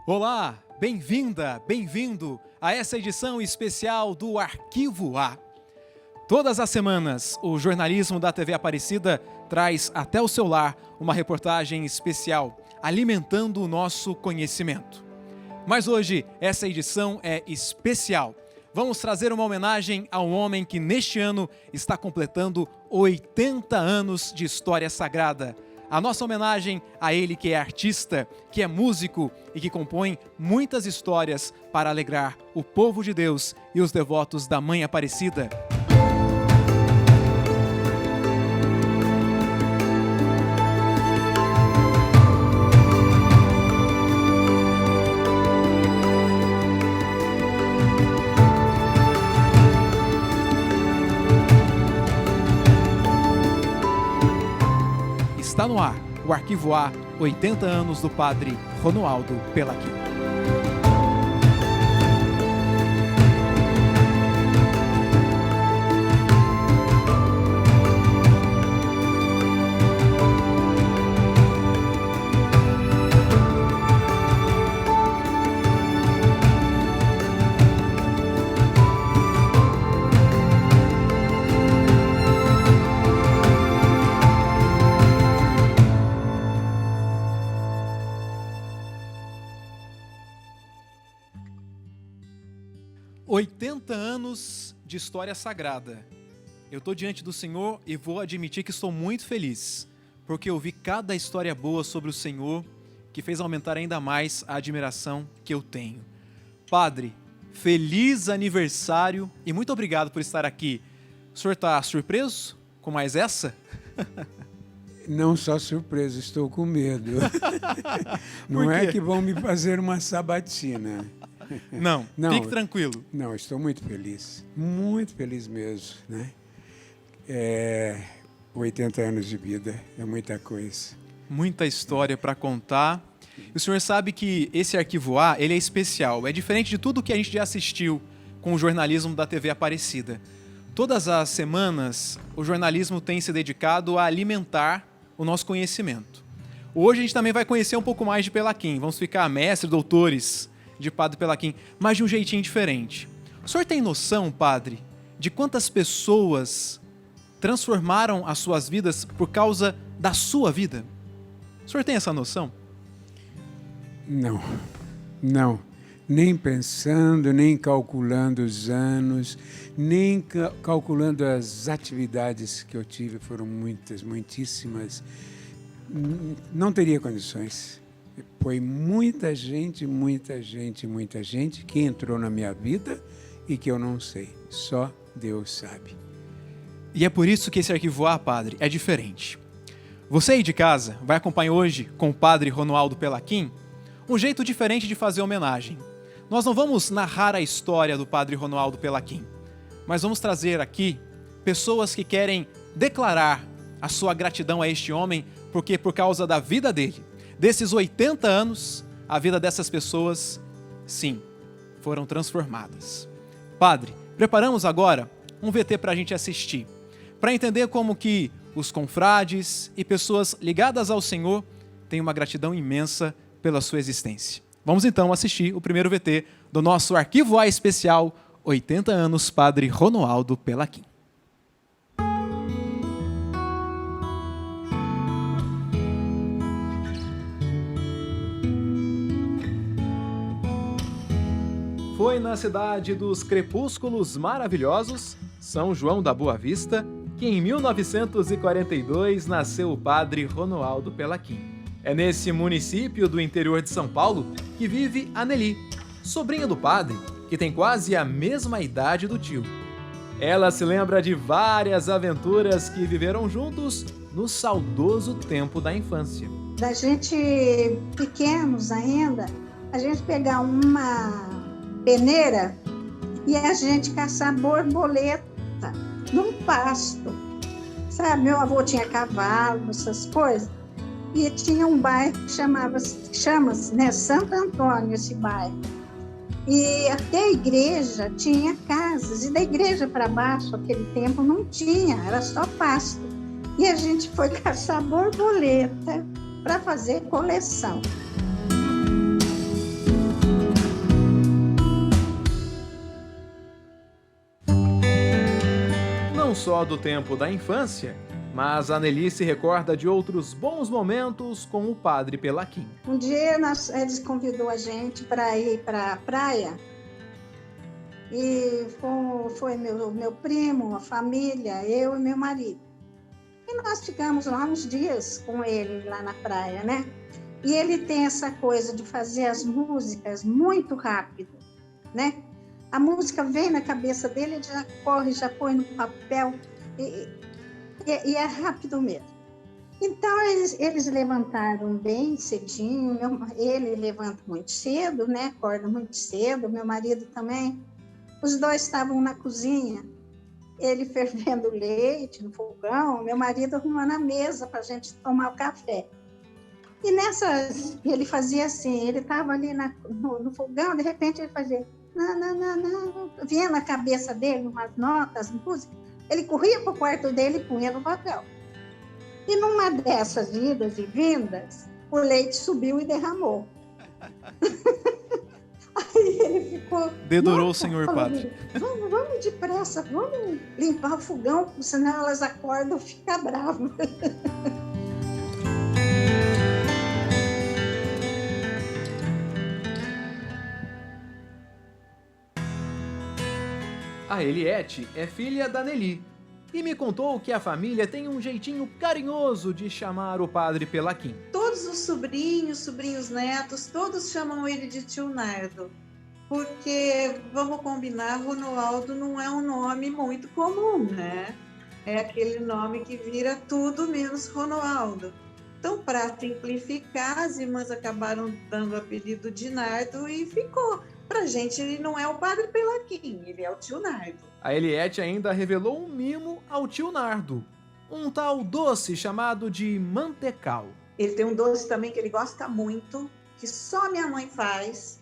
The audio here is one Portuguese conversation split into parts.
Olá, bem-vinda, bem-vindo a essa edição especial do Arquivo A. Todas as semanas, o jornalismo da TV Aparecida traz até o seu lar uma reportagem especial, alimentando o nosso conhecimento. Mas hoje, essa edição é especial. Vamos trazer uma homenagem a um homem que neste ano está completando 80 anos de história sagrada. A nossa homenagem a ele que é artista, que é músico e que compõe muitas histórias para alegrar o povo de Deus e os devotos da Mãe Aparecida. Está no ar o Arquivo A, 80 anos do Padre Ronoaldo Pelaquim. Anos de história sagrada. Eu estou diante do Senhor e vou admitir que estou muito feliz, porque eu vi cada história boa sobre o Senhor que fez aumentar ainda mais a admiração que eu tenho. Padre, feliz aniversário e muito obrigado por estar aqui. O senhor está surpreso com mais essa? Não só surpreso, estou com medo. Não é que vão me fazer uma sabatina. Não, fique tranquilo. Não, estou muito feliz mesmo, né? 80 anos de vida é muita coisa. Muita história para contar. E o senhor sabe que esse Arquivo A, ele é especial, é diferente de tudo que a gente já assistiu com o jornalismo da TV Aparecida. Todas as semanas, o jornalismo tem se dedicado a alimentar o nosso conhecimento. Hoje a gente também vai conhecer um pouco mais de Pelaquim, vamos ficar mestres, doutores de Padre Pelaquim, mas de um jeitinho diferente. O senhor tem noção, padre, de quantas pessoas transformaram as suas vidas por causa da sua vida? O senhor tem essa noção? Não. Nem pensando, nem calculando os anos, nem calculando as atividades que eu tive, foram muitas, muitíssimas. Não teria condições. Foi muita gente que entrou na minha vida e que eu não sei. Só Deus sabe. E é por isso que esse Arquivo A, padre, é diferente. Você aí de casa vai acompanhar hoje com o Padre Ronoaldo Pelaquim um jeito diferente de fazer homenagem. Nós não vamos narrar a história do Padre Ronoaldo Pelaquim, mas vamos trazer aqui pessoas que querem declarar a sua gratidão a este homem, porque por causa da vida dele, desses 80 anos, a vida dessas pessoas, sim, foram transformadas. Padre, preparamos agora um VT para a gente assistir, para entender como que os confrades e pessoas ligadas ao Senhor têm uma gratidão imensa pela sua existência. Vamos então assistir o primeiro VT do nosso Arquivo A especial 80 anos Padre Ronoaldo Pelaquim. Foi na cidade dos crepúsculos maravilhosos, São João da Boa Vista, que em 1942 nasceu o Padre Ronoaldo Pelaquim. É nesse município do interior de São Paulo que vive a Nelly, sobrinha do padre, que tem quase a mesma idade do tio. Ela se lembra de várias aventuras que viveram juntos no saudoso tempo da infância. Da gente pequenos ainda, a gente pegar uma peneira e a gente caçar borboleta num pasto. Sabe, meu avô tinha cavalo, essas coisas. E tinha um bairro que chama-se, né, Santo Antônio, esse bairro. E até a igreja tinha casas, e da igreja para baixo, naquele tempo, não tinha, era só pasto. E a gente foi caçar borboleta para fazer coleção. só do tempo da infância, mas a Nelly se recorda de outros bons momentos com o padre Pelaquim. Um dia eles convidou a gente para ir para a praia, e foi meu primo, a família, eu e meu marido. E nós ficamos lá uns dias com ele lá na praia, né? E ele tem essa coisa de fazer as músicas muito rápido, né? A música vem na cabeça dele, ele já corre, já põe no papel, e é rápido mesmo. Então, eles levantaram bem cedinho, ele levanta muito cedo, né? Acorda muito cedo, meu marido também. Os dois estavam na cozinha, ele fervendo leite no fogão, meu marido arrumando a mesa para a gente tomar o café. E ele fazia assim, ele estava ali no fogão, de repente ele fazia... Não. Vinha na cabeça dele umas notas, músicas, ele corria para o quarto dele e punha no papel. E numa dessas idas e vindas, o leite subiu e derramou. Aí ele ficou... Dedurou o senhor padre. Vamos depressa, vamos limpar o fogão, senão elas acordam e ficam bravas. A Eliette é filha da Nelly e me contou que a família tem um jeitinho carinhoso de chamar o padre Pelaquim. Todos os sobrinhos netos, todos chamam ele de tio Nardo, porque, vamos combinar, Ronoaldo não é um nome muito comum, né? É aquele nome que vira tudo menos Ronoaldo. Então, para simplificar, as irmãs acabaram dando o apelido de Nardo e ficou. Pra gente, ele não é o padre Pelaquim, ele é o tio Nardo. A Eliette ainda revelou um mimo ao tio Nardo, um tal doce chamado de mantecal. Ele tem um doce também que ele gosta muito, que só minha mãe faz.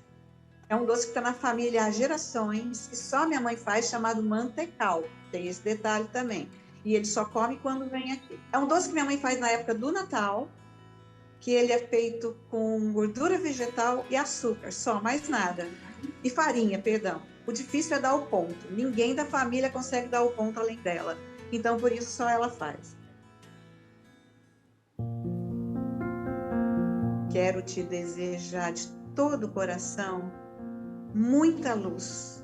É um doce que está na família há gerações, que só minha mãe faz, chamado mantecal. Tem esse detalhe também. E ele só come quando vem aqui. É um doce que minha mãe faz na época do Natal, que ele é feito com gordura vegetal e açúcar, só, mais nada. E farinha, perdão. O difícil é dar o ponto. Ninguém da família consegue dar o ponto além dela. Então, por isso, só ela faz. Quero te desejar de todo o coração muita luz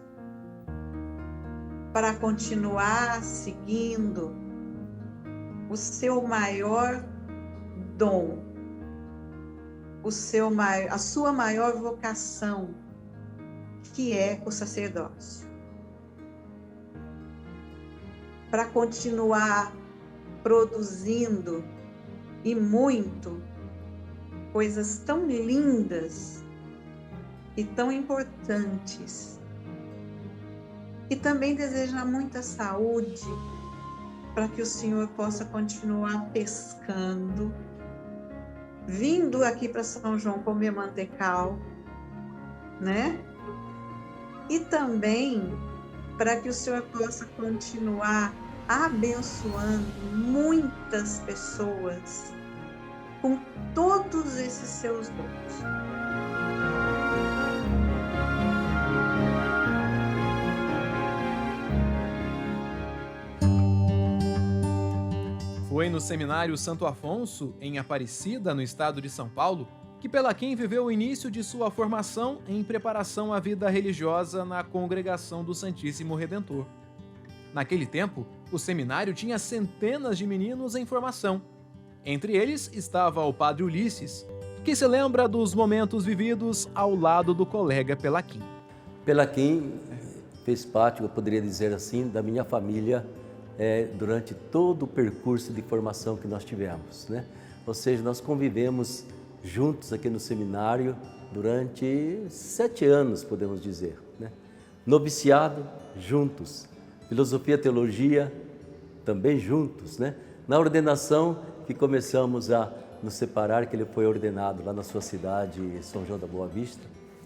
para continuar seguindo o seu maior dom, a sua maior vocação, que é o sacerdócio. Para continuar produzindo e muito coisas tão lindas e tão importantes. E também desejar muita saúde para que o Senhor possa continuar pescando, vindo aqui para São João comer mantecal, né? E também para que o Senhor possa continuar abençoando muitas pessoas com todos esses seus dons. Foi no Seminário Santo Afonso, em Aparecida, no estado de São Paulo, que Pelaquim viveu o início de sua formação em preparação à vida religiosa na Congregação do Santíssimo Redentor. Naquele tempo, o seminário tinha centenas de meninos em formação. Entre eles estava o padre Ulisses, que se lembra dos momentos vividos ao lado do colega Pelaquim. Pelaquim fez parte, eu poderia dizer assim, da minha família durante todo o percurso de formação que nós tivemos, né? Ou seja, nós convivemos juntos aqui no seminário durante 7 anos, podemos dizer, né? Noviciado, juntos. Filosofia, teologia, também juntos, né? Na ordenação, que começamos a nos separar, que ele foi ordenado lá na sua cidade, São João da Boa Vista,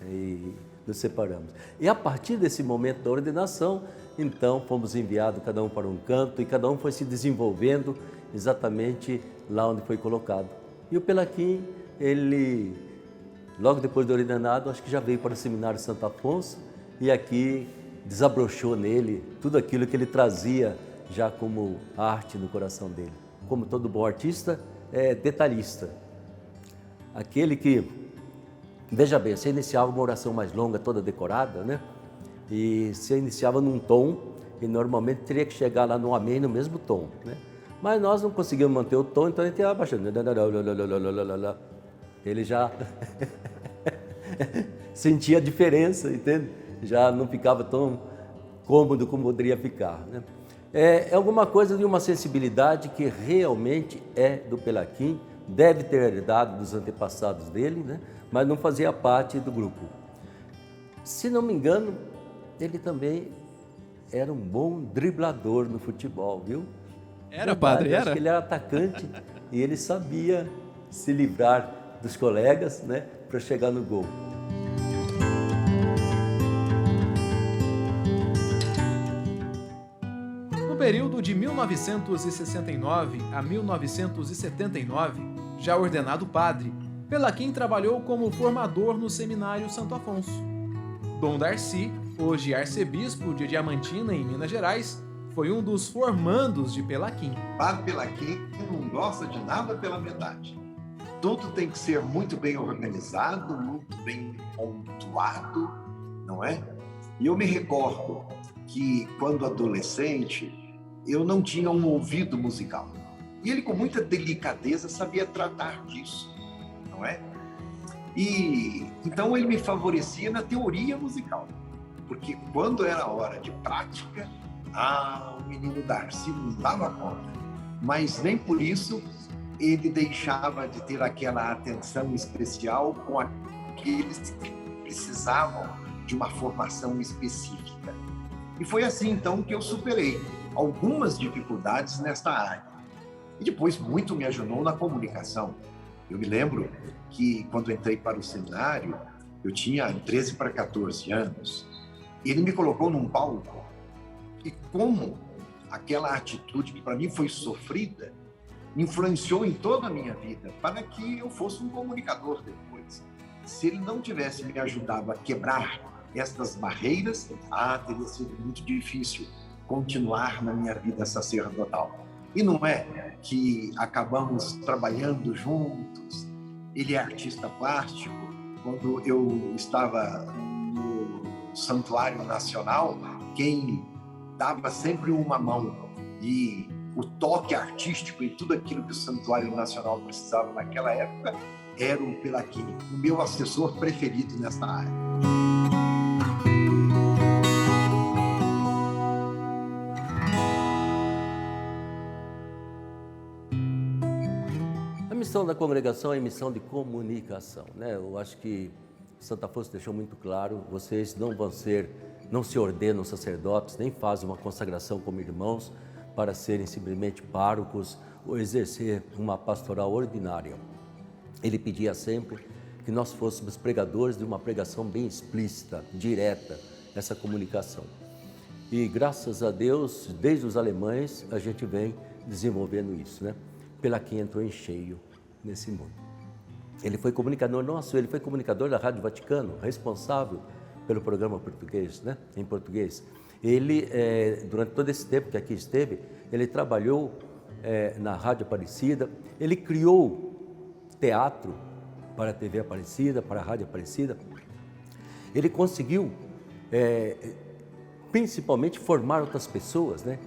e nos separamos. E a partir desse momento da ordenação, então fomos enviados cada um para um canto e cada um foi se desenvolvendo exatamente lá onde foi colocado. E o Pelaquim, ele, logo depois de ordenado, acho que já veio para o Seminário Santo Afonso e aqui desabrochou nele tudo aquilo que ele trazia já como arte no coração dele. Como todo bom artista, é detalhista. Aquele que, veja bem, você iniciava uma oração mais longa, toda decorada, né? E você iniciava num tom, e normalmente teria que chegar lá no amém no mesmo tom, né? Mas nós não conseguimos manter o tom, então a gente ia abaixando. Ele já sentia a diferença, entende? Já não ficava tão cômodo como poderia ficar, né? É alguma coisa de uma sensibilidade que realmente é do Pelaquim, deve ter herdado dos antepassados dele, né? Mas não fazia parte do grupo. Se não me engano, ele também era um bom driblador no futebol, viu? Era, padre, Acho era? que ele era atacante e ele sabia se livrar dos colegas, né, para chegar no gol. No período de 1969 a 1979, já ordenado padre, Pelaquim trabalhou como formador no Seminário Santo Afonso. Dom Darcy, hoje arcebispo de Diamantina, em Minas Gerais, foi um dos formandos de Pelaquim. Padre Pelaquim não gosta de nada pela metade. Tudo tem que ser muito bem organizado, muito bem pontuado, não é? E eu me recordo que, quando adolescente, eu não tinha um ouvido musical. E ele, com muita delicadeza, sabia tratar disso, não é? E então ele me favorecia na teoria musical, porque quando era hora de prática, o menino Darcy não dava conta. Mas nem por isso ele deixava de ter aquela atenção especial com aqueles que precisavam de uma formação específica. E foi assim, então, que eu superei algumas dificuldades nesta área. E depois muito me ajudou na comunicação. Eu me lembro que, quando entrei para o seminário, eu tinha 13 para 14 anos. Ele me colocou num palco e como aquela atitude que para mim foi sofrida influenciou em toda a minha vida para que eu fosse um comunicador depois. Se ele não tivesse me ajudado a quebrar estas barreiras, teria sido muito difícil continuar na minha vida sacerdotal. E não é que acabamos trabalhando juntos. Ele é artista plástico. Quando eu estava no Santuário Nacional, quem dava sempre uma mão e o toque artístico e tudo aquilo que o Santuário Nacional precisava naquela época era o Pelaquim, o meu assessor preferido nessa área. A missão da congregação é a missão de comunicação, né? Eu acho que Santo Afonso deixou muito claro, vocês não se ordenam sacerdotes, nem fazem uma consagração como irmãos para serem simplesmente párocos ou exercer uma pastoral ordinária. Ele pedia sempre que nós fôssemos pregadores de uma pregação bem explícita, direta, essa comunicação. E graças a Deus, desde os alemães, a gente vem desenvolvendo isso, né? Pelaquim entrou em cheio nesse mundo. Ele foi comunicador nosso, ele foi comunicador da Rádio Vaticano, responsável pelo programa português, né? Em português. Ele, durante todo esse tempo que aqui esteve, ele trabalhou na Rádio Aparecida, ele criou teatro para a TV Aparecida, para a Rádio Aparecida. Ele conseguiu, principalmente, formar outras pessoas, né?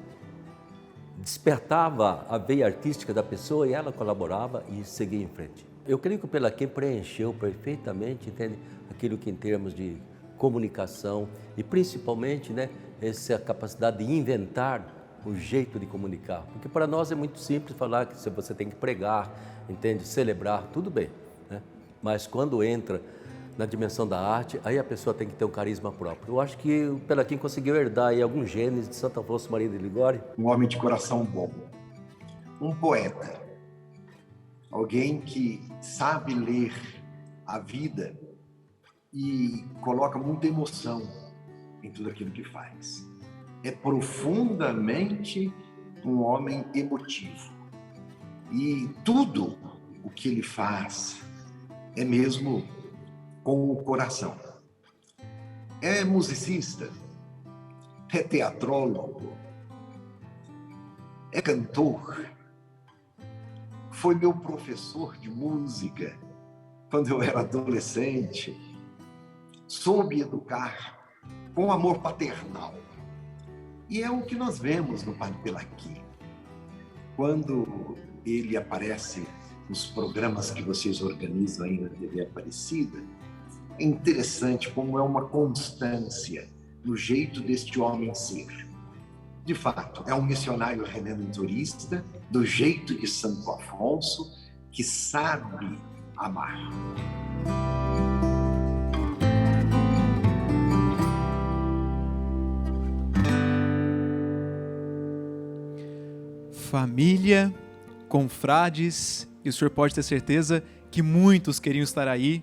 Despertava a veia artística da pessoa e ela colaborava e seguia em frente. Eu creio que o Pelaquim preencheu perfeitamente, entende? Aquilo que em termos de comunicação e principalmente, né, essa capacidade de inventar o jeito de comunicar. Porque para nós é muito simples falar que você tem que pregar, entende? Celebrar, tudo bem, né? Mas quando entra na dimensão da arte, aí a pessoa tem que ter um carisma próprio. Eu acho que o Pelaquim conseguiu herdar aí alguns genes de Santo Afonso Maria de Ligório. Um homem de coração bom, um poeta, alguém que sabe ler a vida e coloca muita emoção em tudo aquilo que faz. É profundamente um homem emotivo. E tudo o que ele faz é mesmo com o coração. É musicista, é teatrólogo, é cantor, foi meu professor de música quando eu era adolescente, soube educar com amor paternal. E é o que nós vemos no Padre Pelaquim. Quando ele aparece nos programas que vocês organizam aí na TV Aparecida, é interessante como é uma constância no jeito deste homem ser. De fato, é um missionário redentorista, do jeito de Santo Afonso, que sabe amar. Família, confrades, e o senhor pode ter certeza que muitos queriam estar aí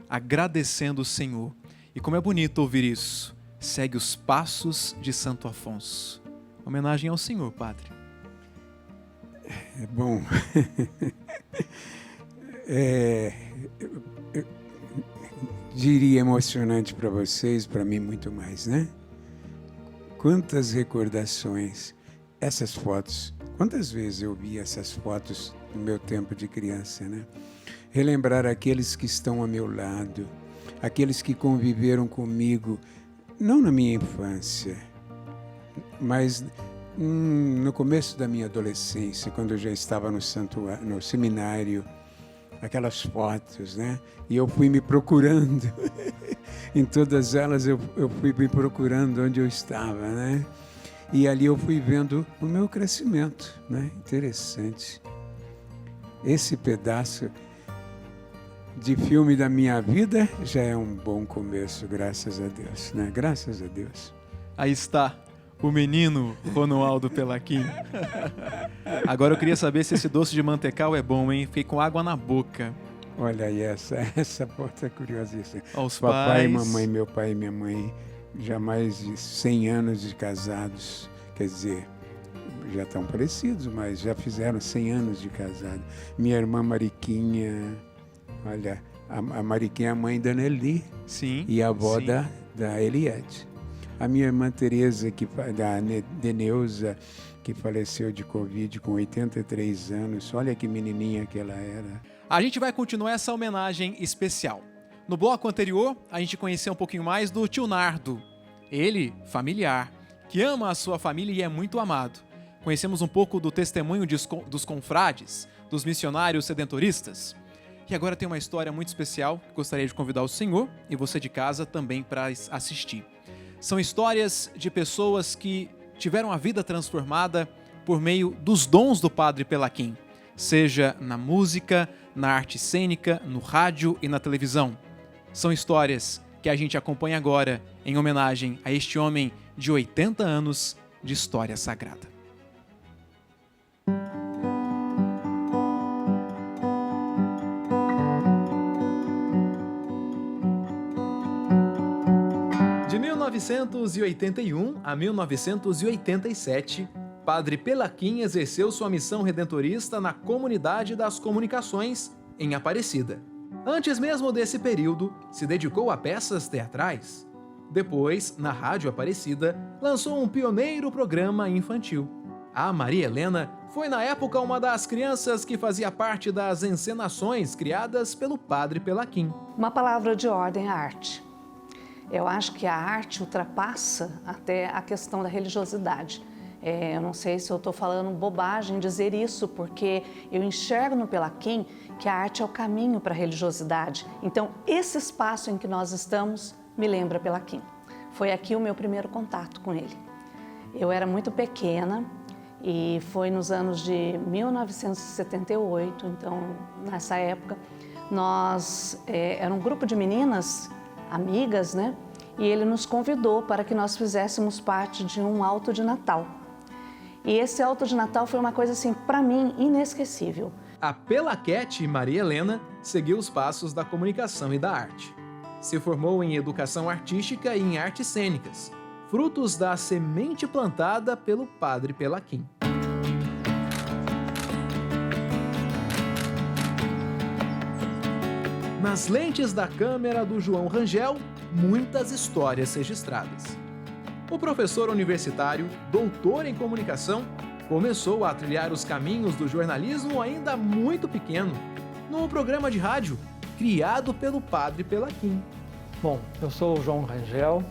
agradecendo o Senhor. E como é bonito ouvir isso. Segue os passos de Santo Afonso. Homenagem ao Senhor, Padre. É bom. Eu diria emocionante para vocês, para mim muito mais, né? Quantas recordações, essas fotos. Quantas vezes eu vi essas fotos no meu tempo de criança, né? Relembrar aqueles que estão ao meu lado, aqueles que conviveram comigo, não na minha infância, mas no começo da minha adolescência, quando eu já estava no seminário, aquelas fotos, né? E eu fui me procurando, em todas elas eu fui me procurando onde eu estava, né? E ali eu fui vendo o meu crescimento, né? Interessante. Esse pedaço de filme da minha vida já é um bom começo, graças a Deus, né? Graças a Deus. Aí está o menino Ronoaldo Pelaquim. Agora eu queria saber se esse doce de mantecal é bom, hein? Fiquei com água na boca. Olha aí, essa foto é curiosíssima. Aos Papai, pais. mamãe, meu pai e minha mãe, já mais de 100 anos de casados, quer dizer, já estão parecidos, mas já fizeram 100 anos de casado. Minha irmã Mariquinha, olha, a Mariquinha é a mãe da Nelly. Sim. E a avó sim. da Eliette. A minha irmã Tereza, da Deneuza, que faleceu de Covid com 83 anos. Olha que menininha que ela era. A gente vai continuar essa homenagem especial. No bloco anterior, a gente conheceu um pouquinho mais do tio Nardo. Ele, familiar, que ama a sua família e é muito amado. Conhecemos um pouco do testemunho dos confrades, dos missionários redentoristas. E agora tem uma história muito especial que gostaria de convidar o senhor e você de casa também para assistir. São histórias de pessoas que tiveram a vida transformada por meio dos dons do Padre Pelaquim, seja na música, na arte cênica, no rádio e na televisão. São histórias que a gente acompanha agora em homenagem a este homem de 80 anos de história sagrada. De 1981 a 1987, Padre Pelaquim exerceu sua missão redentorista na Comunidade das Comunicações, em Aparecida. Antes mesmo desse período, se dedicou a peças teatrais. Depois, na Rádio Aparecida, lançou um pioneiro programa infantil. A Maria Helena foi na época uma das crianças que fazia parte das encenações criadas pelo Padre Pelaquim. Uma palavra de ordem à arte. Eu acho que a arte ultrapassa até a questão da religiosidade. Eu não sei se eu estou falando bobagem em dizer isso, porque eu enxergo no Pelaquim que a arte é o caminho para a religiosidade. Então, esse espaço em que nós estamos me lembra Pelaquim. Foi aqui o meu primeiro contato com ele. Eu era muito pequena e foi nos anos de 1978, então, nessa época, era um grupo de meninas, amigas, né? E ele nos convidou para que nós fizéssemos parte de um alto de Natal. E esse alto de Natal foi uma coisa, assim, para mim, inesquecível. A Pelaquete Maria Helena seguiu os passos da comunicação e da arte. Se formou em educação artística e em artes cênicas, frutos da semente plantada pelo Padre Pelaquim. Nas lentes da câmera do João Rangel, muitas histórias registradas. O professor universitário, doutor em comunicação, começou a trilhar os caminhos do jornalismo ainda muito pequeno, num programa de rádio criado pelo padre Pelaquim. Bom, eu sou o João Rangel,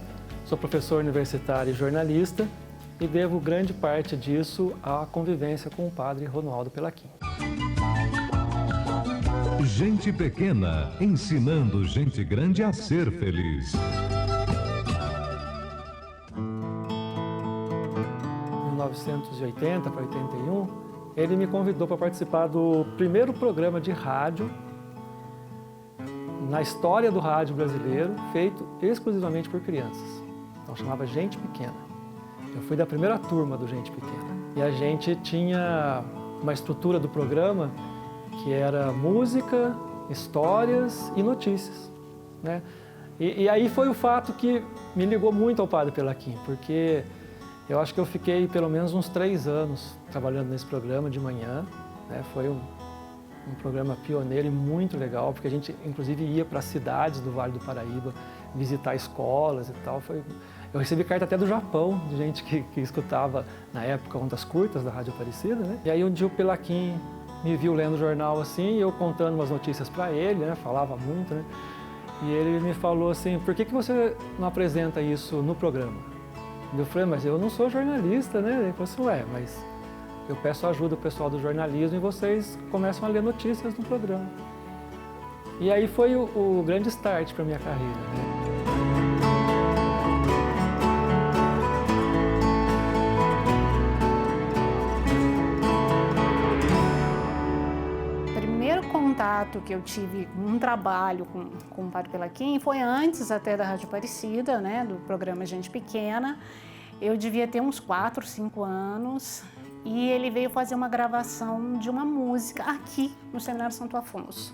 sou professor universitário e jornalista e devo grande parte disso à convivência com o padre Romualdo Pelaquim. Gente pequena, ensinando gente grande a ser feliz. Em 1980 para 81, ele me convidou para participar do primeiro programa de rádio na história do rádio brasileiro, feito exclusivamente por crianças. Então chamava Gente Pequena. Eu fui da primeira turma do Gente Pequena. E a gente tinha uma estrutura do programa que era música, histórias e notícias, né? E aí foi o fato que me ligou muito ao padre Pelaquim, porque eu acho que eu fiquei pelo menos uns 3 anos trabalhando nesse programa de manhã, né? Foi um programa pioneiro e muito legal, porque a gente inclusive ia para cidades do Vale do Paraíba visitar escolas e tal. Eu recebi carta até do Japão, de gente que escutava na época ondas curtas da Rádio Aparecida, né? E aí um dia o Pelaquim me viu lendo o jornal assim, e eu contando umas notícias para ele, né? Falava muito, né? E ele me falou assim: por que você não apresenta isso no programa? Eu falei: mas eu não sou jornalista, né? Ele falou assim: ué, mas eu peço ajuda ao pessoal do jornalismo e vocês começam a ler notícias no programa. E aí foi o grande start para a minha carreira, né? O primeiro contato que eu tive com um trabalho com o padre Pelaquim foi antes até da Rádio Aparecida, né, do programa Gente Pequena. Eu devia ter uns 4, 5 anos. E ele veio fazer uma gravação de uma música aqui no Seminário Santo Afonso.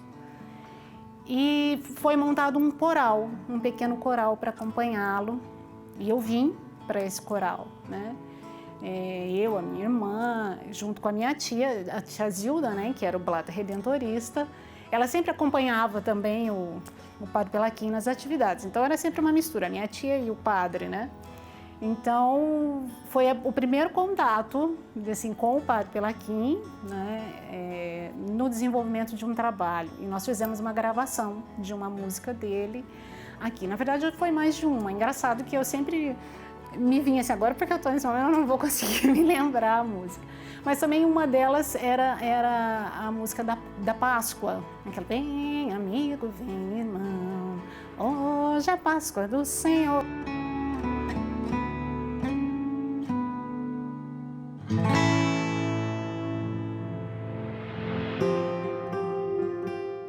E foi montado um coral, um pequeno coral para acompanhá-lo. E eu vim para esse coral, né? Eu, a minha irmã, junto com a minha tia, a tia Zilda, né, que era o Blata Redentorista, ela sempre acompanhava também o padre Pelaquim nas atividades. Então era sempre uma mistura, a minha tia e o padre, né? Então, foi o primeiro contato assim, com o padre Pelaquim, né, no desenvolvimento de um trabalho. E nós fizemos uma gravação de uma música dele aqui. Na verdade, foi mais de uma. Engraçado que eu sempre me vinha assim, agora porque eu estou nesse momento, eu não vou conseguir me lembrar a música. Mas também uma delas era a música da Páscoa. Aquela: vem, amigo, vem, irmão, hoje é a Páscoa do Senhor.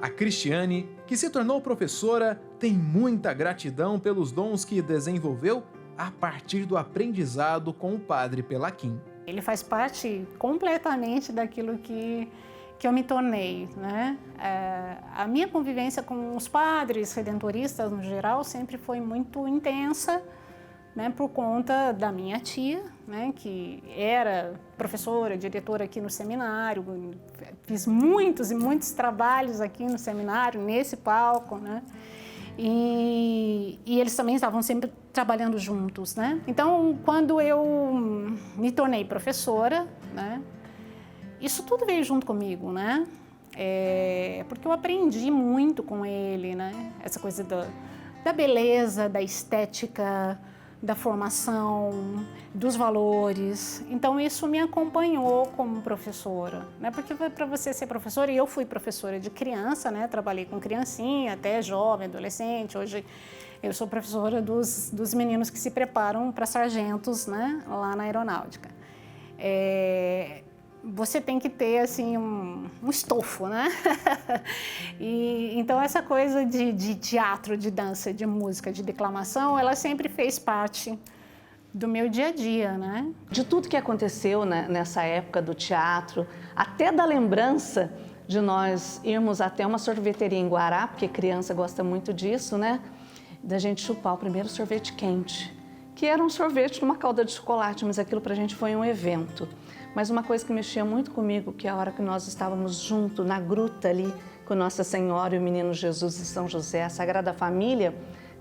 A Cristiane, que se tornou professora, tem muita gratidão pelos dons que desenvolveu a partir do aprendizado com o padre Pelaquim. Ele faz parte completamente daquilo que eu me tornei, né? A minha convivência com os padres redentoristas, no geral, sempre foi muito intensa, né, por conta da minha tia, né, que era professora, diretora aqui no seminário. Fiz muitos e muitos trabalhos aqui no seminário, nesse palco, né? E eles também estavam sempre trabalhando juntos, né? Então, quando eu me tornei professora, né, isso tudo veio junto comigo, né? Porque eu aprendi muito com ele, né? Essa coisa da beleza, da estética, da formação, dos valores. Então, isso me acompanhou como professora, né? Porque para você ser professora, e eu fui professora de criança, né? Trabalhei com criancinha, até jovem, adolescente. Hoje eu sou professora dos meninos que se preparam para sargentos, né? Lá na aeronáutica. Você tem que ter, assim, um estofo, né? Então, essa coisa de teatro, de dança, de música, de declamação, ela sempre fez parte do meu dia a dia, né? De tudo que aconteceu nessa época do teatro, até da lembrança de nós irmos até uma sorveteria em Guará, porque criança gosta muito disso, né? Da gente chupar o primeiro sorvete quente, que era um sorvete numa calda de chocolate, mas aquilo pra gente foi um evento. Mas uma coisa que mexia muito comigo, que a hora que nós estávamos juntos na gruta ali, com Nossa Senhora e o Menino Jesus e São José, a Sagrada Família,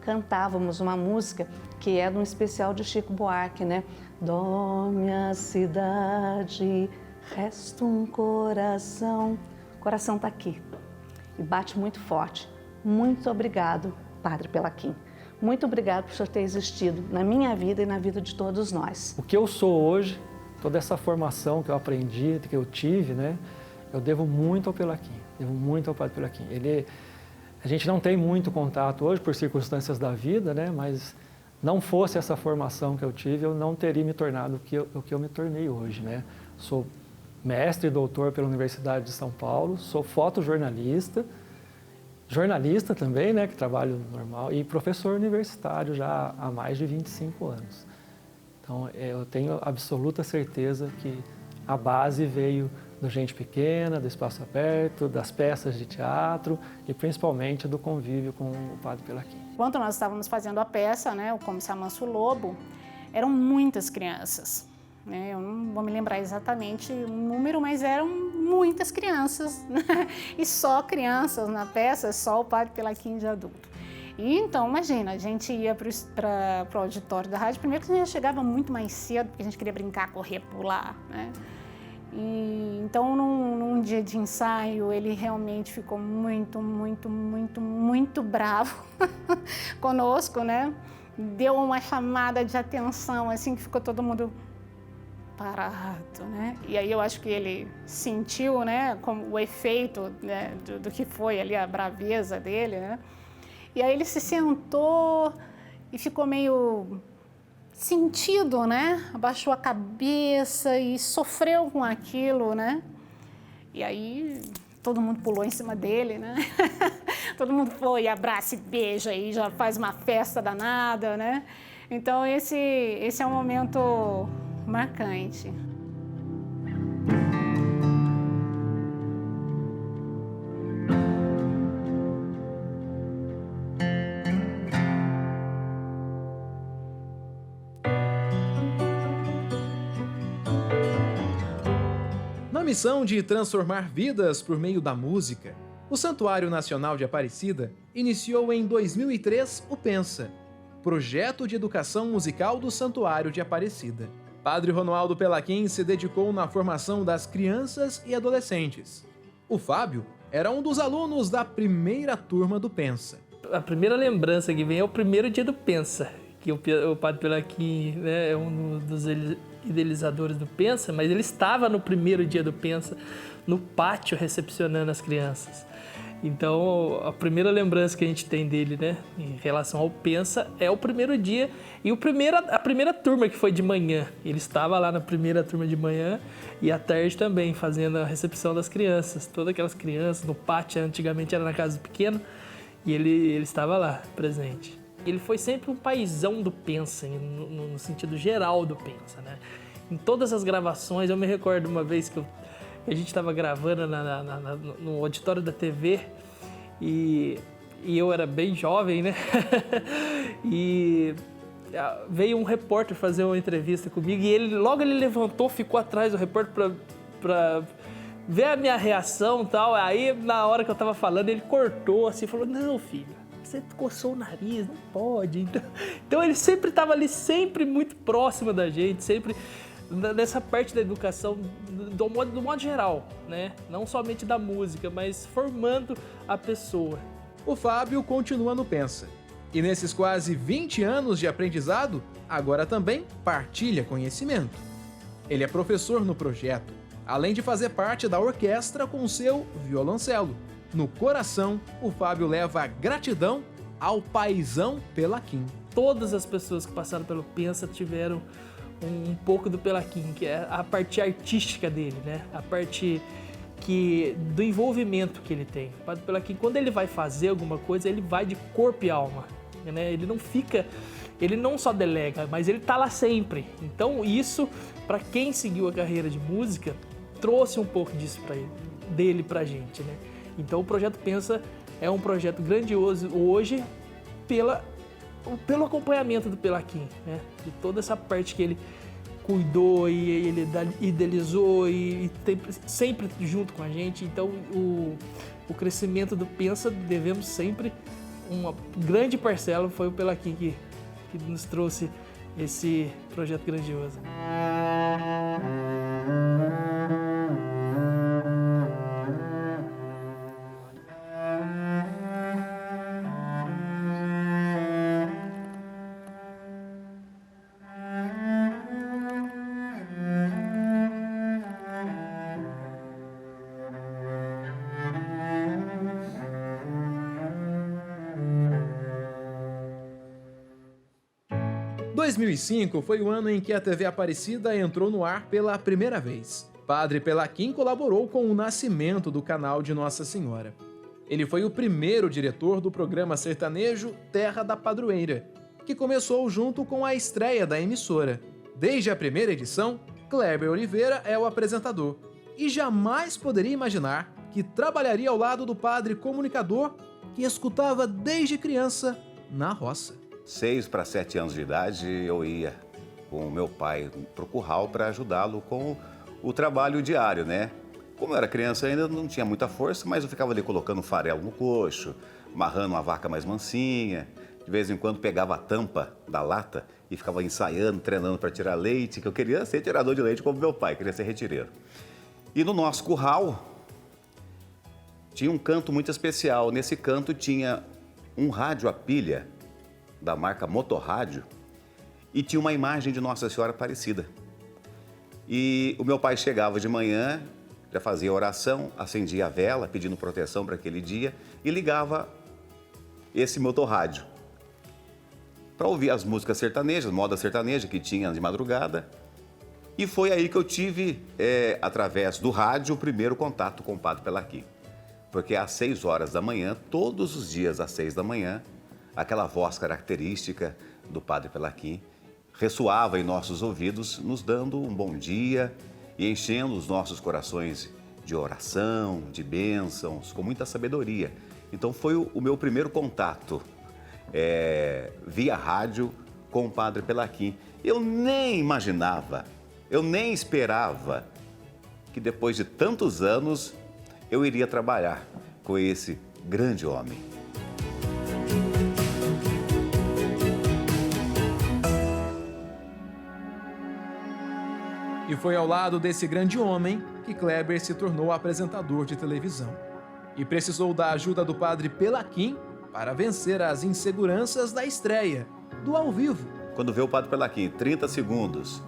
cantávamos uma música que é de um especial de Chico Buarque, né? Dorme a cidade, resta um coração. O coração está aqui e bate muito forte. Muito obrigado, Padre Pelaquim. Muito obrigado por o senhor ter existido na minha vida e na vida de todos nós. O que eu sou hoje, toda essa formação que eu aprendi, que eu tive, né? Eu devo muito ao Pelaquim, devo muito ao Padre Pelaquim. A gente não tem muito contato hoje por circunstâncias da vida, né? Mas não fosse essa formação que eu tive, eu não teria me tornado o que eu me tornei hoje, né? Sou mestre e doutor pela Universidade de São Paulo, sou fotojornalista, jornalista também, né, que trabalho normal, e professor universitário já há mais de 25 anos. Então, eu tenho absoluta certeza que a base veio do Gente Pequena, do Espaço Aberto, das peças de teatro e principalmente do convívio com o Padre Pelaquim. Quando nós estávamos fazendo a peça, né, o Comissário Manso Lobo, eram muitas crianças. Eu não vou me lembrar exatamente o número, mas eram muitas crianças, né? E só crianças na peça, só o Padre Pelaquim de adulto. E então, imagina, a gente ia para o auditório da rádio, primeiro que a gente chegava muito mais cedo, porque a gente queria brincar, correr, pular, né? E então, num dia de ensaio, ele realmente ficou muito bravo conosco, né? Deu uma chamada de atenção, assim, que ficou todo mundo parado, né? E aí eu acho que ele sentiu, né, como o efeito, né, do que foi ali a braveza dele, né? E aí ele se sentou e ficou meio sentido, né? Abaixou a cabeça e sofreu com aquilo, né? E aí todo mundo pulou em cima dele, né? Todo mundo foi, abraça e beija e já faz uma festa danada, né? Então esse é um momento marcante. Na missão de transformar vidas por meio da música, o Santuário Nacional de Aparecida iniciou em 2003 o Pensa, projeto de educação musical do Santuário de Aparecida. Padre Ronoaldo Pelaquim se dedicou na formação das crianças e adolescentes. O Fábio era um dos alunos da primeira turma do Pensa. A primeira lembrança que vem é o primeiro dia do Pensa, que o Padre Pelaquim, né, é um dos idealizadores do Pensa, mas ele estava no primeiro dia do Pensa, no pátio, recepcionando as crianças. Então, a primeira lembrança que a gente tem dele, né, em relação ao Pensa, é o primeiro dia e a primeira turma que foi de manhã. Ele estava lá na primeira turma de manhã e à tarde também, fazendo a recepção das crianças. Todas aquelas crianças no pátio, antigamente era na casa do pequeno, e ele estava lá, presente. Ele foi sempre um paizão do Pensa, no sentido geral do Pensa, né? Em todas as gravações, eu me recordo uma vez que a gente estava gravando no auditório da TV e eu era bem jovem, né? E veio um repórter fazer uma entrevista comigo e logo ele levantou, ficou atrás do repórter para ver a minha reação e tal. Aí, na hora que eu estava falando, ele cortou assim, falou: "Não, filho, você coçou o nariz, não pode". Então ele sempre estava ali, sempre muito próximo da gente, sempre nessa parte da educação do modo geral, né? Não somente da música, mas formando a pessoa. O Fábio continua no Pensa. E nesses quase 20 anos de aprendizado, agora também partilha conhecimento. Ele é professor no projeto, além de fazer parte da orquestra com seu violoncelo. No coração, o Fábio leva gratidão ao paizão Pelaquim. Todas as pessoas que passaram pelo Pensa tiveram um pouco do Pelaquim, que é a parte artística dele, né? A parte do envolvimento que ele tem. O Padre Pelaquim, quando ele vai fazer alguma coisa, ele vai de corpo e alma, né? Ele não só delega, mas ele tá lá sempre. Então isso, para quem seguiu a carreira de música, trouxe um pouco disso dele pra gente, né? Então o Projeto Pensa é um projeto grandioso hoje pelo acompanhamento do Pelaquim, né? De toda essa parte que ele cuidou e ele idealizou e sempre junto com a gente. Então o crescimento do Pensa devemos sempre uma grande parcela foi o Pelaquim que nos trouxe esse projeto grandioso. Em 2005 foi o ano em que a TV Aparecida entrou no ar pela primeira vez. Padre Pelaquim colaborou com o nascimento do canal de Nossa Senhora. Ele foi o primeiro diretor do programa sertanejo Terra da Padroeira, que começou junto com a estreia da emissora. Desde a primeira edição, Kleber Oliveira é o apresentador e jamais poderia imaginar que trabalharia ao lado do padre comunicador que escutava desde criança na roça. 6 para 7 anos de idade, eu ia com o meu pai para o curral para ajudá-lo com o trabalho diário, né? Como eu era criança ainda, não tinha muita força, mas eu ficava ali colocando farelo no coxo, amarrando uma vaca mais mansinha. De vez em quando pegava a tampa da lata e ficava ensaiando, treinando para tirar leite, que eu queria ser tirador de leite como meu pai, queria ser retireiro. E no nosso curral tinha um canto muito especial. Nesse canto tinha um rádio a pilha da marca Motorrádio e tinha uma imagem de Nossa Senhora Aparecida. E o meu pai chegava de manhã, já fazia oração, acendia a vela, pedindo proteção para aquele dia e ligava esse motorrádio para ouvir as músicas sertanejas, moda sertaneja que tinha de madrugada. E foi aí que eu tive, através do rádio, o primeiro contato com o Padre Pelaquim. Porque às 6 horas da manhã, todos os dias às 6 da manhã, aquela voz característica do Padre Pelaquim ressoava em nossos ouvidos, nos dando um bom dia e enchendo os nossos corações de oração, de bênçãos, com muita sabedoria. Então foi o meu primeiro contato via rádio com o Padre Pelaquim. Eu nem imaginava, eu nem esperava que depois de tantos anos eu iria trabalhar com esse grande homem. E foi ao lado desse grande homem que Kleber se tornou apresentador de televisão. E precisou da ajuda do Padre Pelaquim para vencer as inseguranças da estreia, do ao vivo. Quando vê o Padre Pelaquim, 30 segundos,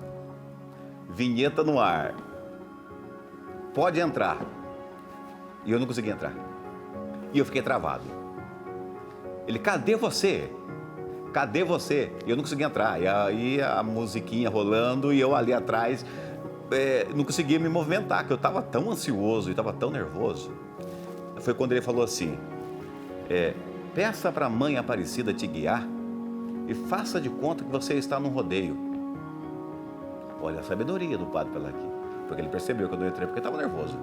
vinheta no ar, pode entrar. E eu não consegui entrar. E eu fiquei travado. Ele, cadê você? Cadê você? E eu não consegui entrar. E aí a musiquinha rolando e eu ali atrás não conseguia me movimentar, porque eu estava tão ansioso e estava tão nervoso. Foi quando ele falou assim, peça para a Mãe Aparecida te guiar e faça de conta que você está num rodeio. Olha a sabedoria do Padre Pelaquim, porque ele percebeu que eu não entrei porque eu estava nervoso.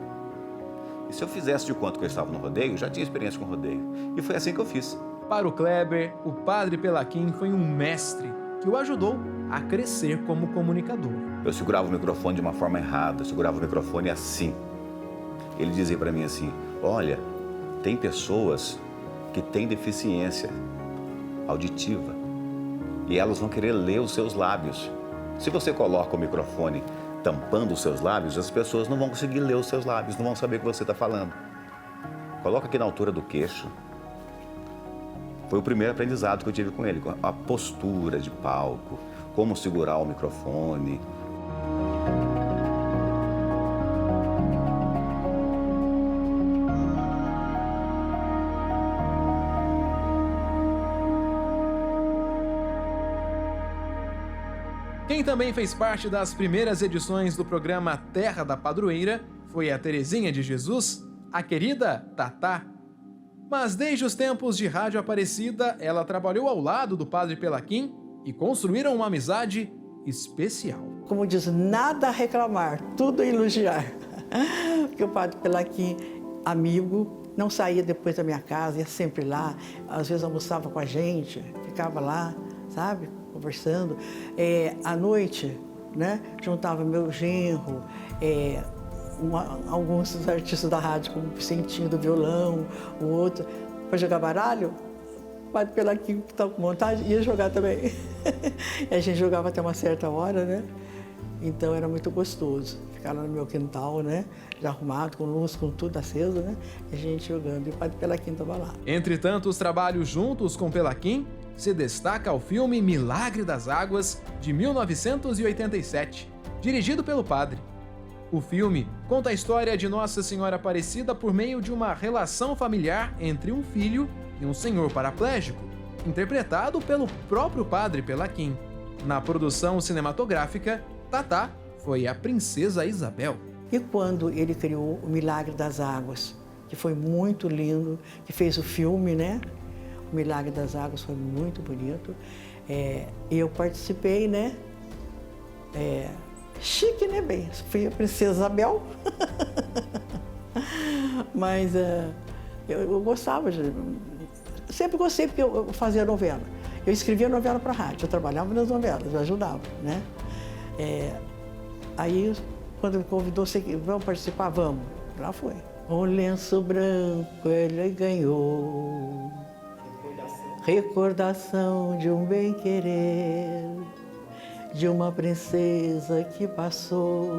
E se eu fizesse de conta que eu estava no rodeio, já tinha experiência com rodeio. E foi assim que eu fiz. Para o Kleber, o Padre Pelaquim foi um mestre que o ajudou a crescer como comunicador. Eu segurava o microfone de uma forma errada, eu segurava o microfone assim. Ele dizia para mim assim, olha, tem pessoas que têm deficiência auditiva e elas vão querer ler os seus lábios. Se você coloca o microfone tampando os seus lábios, as pessoas não vão conseguir ler os seus lábios, não vão saber o que você está falando. Coloca aqui na altura do queixo. Foi o primeiro aprendizado que eu tive com ele, a postura de palco, como segurar o microfone. Quem também fez parte das primeiras edições do programa Terra da Padroeira foi a Terezinha de Jesus, a querida Tatá. Mas desde os tempos de Rádio Aparecida, ela trabalhou ao lado do Padre Pelaquim e construíram uma amizade especial. Como diz, nada a reclamar, tudo a elogiar. Porque o Padre Pelaquim, amigo, não saía depois da minha casa, ia sempre lá, às vezes almoçava com a gente, ficava lá, sabe, conversando. À noite, né, juntava meu genro, alguns dos artistas da rádio, como o Vicentinho do violão, o outro, para jogar baralho. padre Pelaquim, que estava com vontade, ia jogar também. E a gente jogava até uma certa hora, né? Então era muito gostoso. Ficar lá no meu quintal, né? Já arrumado, com luz, com tudo aceso, né? E a gente jogando. E o padre Pelaquim estava lá. Entre tantos trabalhos juntos com Pelaquim, se destaca o filme Milagre das Águas, de 1987, dirigido pelo padre. O filme conta a história de Nossa Senhora Aparecida por meio de uma relação familiar entre um filho e um senhor paraplégico, interpretado pelo próprio padre Pelaquim. Na produção cinematográfica, Tatá foi a Princesa Isabel. E quando ele criou o Milagre das Águas, que foi muito lindo, que fez o filme, né? O Milagre das Águas foi muito bonito. Eu participei, né? Chique, né, bem? Fui a Princesa Isabel. Mas eu gostava de... Sempre gostei, porque eu fazia novela. Eu escrevia novela para a rádio, eu trabalhava nas novelas, eu ajudava, né? Aí, quando me convidou, vamos participar? Vamos. Lá foi. Um lenço branco ele ganhou, recordação de um bem-querer, de uma princesa que passou,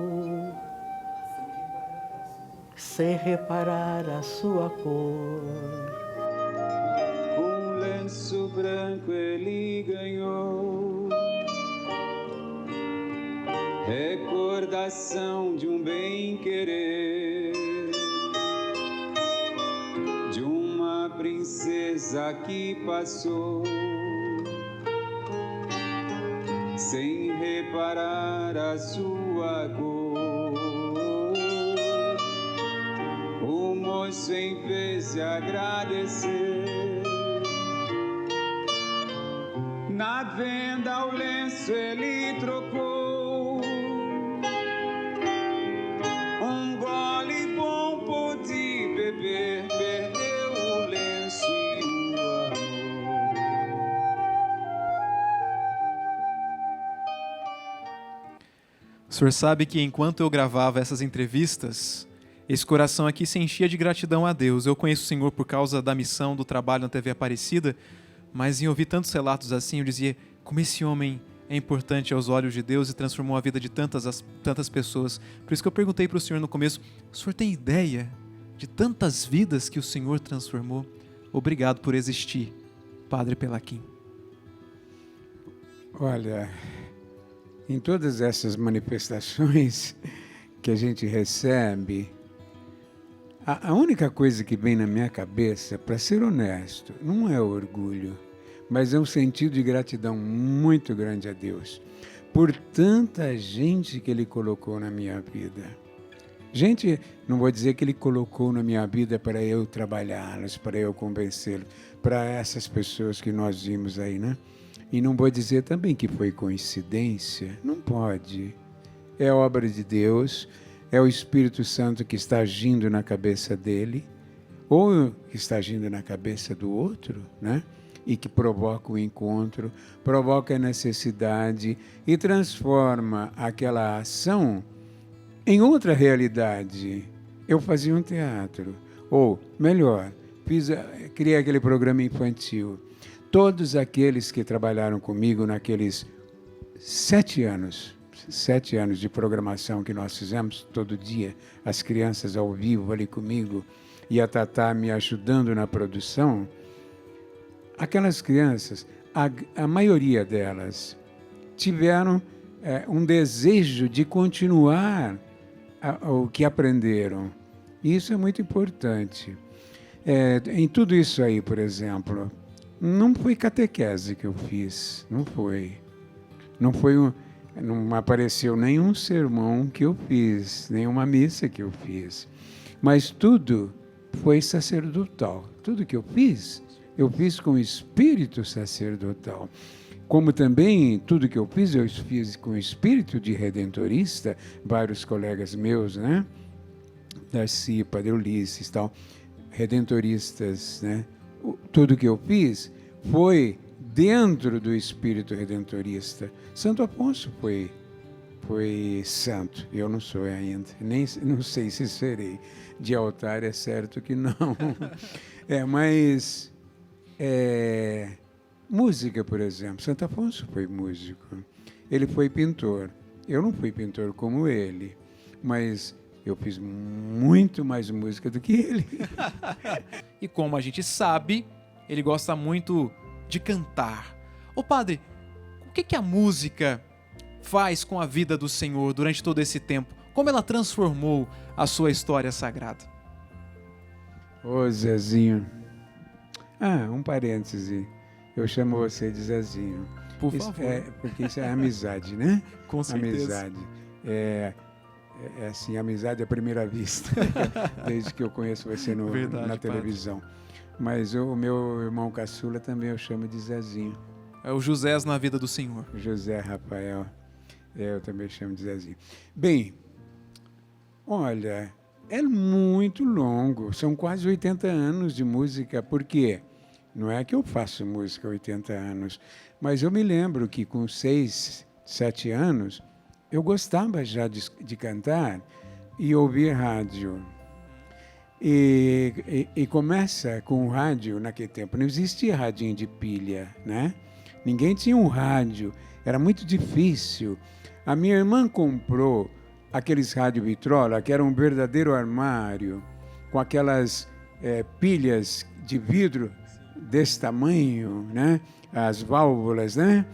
sem reparar a sua cor. Um lenço branco ele ganhou, recordação de um bem-querer, de uma princesa que passou, sem reparar a sua cor. O moço, em vez de agradecer, na venda o lenço ele trocou. Um gole bom pôde beber, perdeu o lenço e o amor. O senhor sabe que enquanto eu gravava essas entrevistas, esse coração aqui se enchia de gratidão a Deus. Eu conheço o Senhor por causa da missão, do trabalho na TV Aparecida, mas em ouvir tantos relatos assim, eu dizia como esse homem é importante aos olhos de Deus e transformou a vida de tantas pessoas. Por isso que eu perguntei para o senhor no começo, o senhor tem ideia de tantas vidas que o Senhor transformou? Obrigado por existir, Padre Pelaquim. Olha, em todas essas manifestações que a gente recebe, a única coisa que vem na minha cabeça, para ser honesto, não é orgulho, mas é um sentido de gratidão muito grande a Deus por tanta gente que Ele colocou na minha vida. Gente, não vou dizer que Ele colocou na minha vida para eu trabalhá-los, para eu convencê-los, para essas pessoas que nós vimos aí, né? E não vou dizer também que foi coincidência, não pode. É obra de Deus, é o Espírito Santo que está agindo na cabeça dele, ou que está agindo na cabeça do outro, né? E que provoca o encontro, provoca a necessidade e transforma aquela ação em outra realidade. Eu fazia um teatro, ou melhor, criei aquele programa infantil. Todos aqueles que trabalharam comigo naqueles 7 anos de programação que nós fizemos todo dia, as crianças ao vivo ali comigo e a Tatá me ajudando na produção, aquelas crianças, a maioria delas, tiveram um desejo de continuar o que aprenderam. E isso é muito importante. Em tudo isso aí, por exemplo, não foi catequese que eu fiz, não foi. Não apareceu nenhum sermão que eu fiz, nenhuma missa que eu fiz. Mas tudo foi sacerdotal. Tudo que eu fiz com espírito sacerdotal. Como também tudo que eu fiz com espírito de redentorista, vários colegas meus, né? Darcy, Padre Ulisses, tal, redentoristas, né? Tudo que eu fiz foi dentro do espírito redentorista. Santo Afonso foi santo, eu não sou ainda, não sei se serei. De altar é certo que não. Mas Música, por exemplo. Santo Afonso foi músico. Ele foi pintor. Eu não fui pintor como ele, mas eu fiz muito mais música do que ele. E como a gente sabe, ele gosta muito de cantar. Ô padre, o que a música faz com a vida do Senhor durante todo esse tempo? Como ela transformou a sua história sagrada? Ô Zezinho. Um parêntese. Eu chamo você de Zezinho. Por favor. Porque isso é amizade, né? Com certeza. Amizade. Assim, amizade à primeira vista. Desde que eu conheço você na televisão. Padre. Mas o meu irmão caçula também eu chamo de Zezinho. É o José na vida do Senhor. José Rafael. Eu também chamo de Zezinho. Bem, olha, é muito longo. São quase 80 anos de música. Por quê? Não é que eu faço música há 80 anos, mas eu me lembro que com 6, 7 anos, eu gostava já de cantar e ouvir rádio. E começa com o rádio naquele tempo. Não existia radinho de pilha, né? Ninguém tinha um rádio, era muito difícil. A minha irmã comprou aqueles rádio vitrola, que era um verdadeiro armário, com aquelas pilhas de vidro desse tamanho, né? As válvulas, né?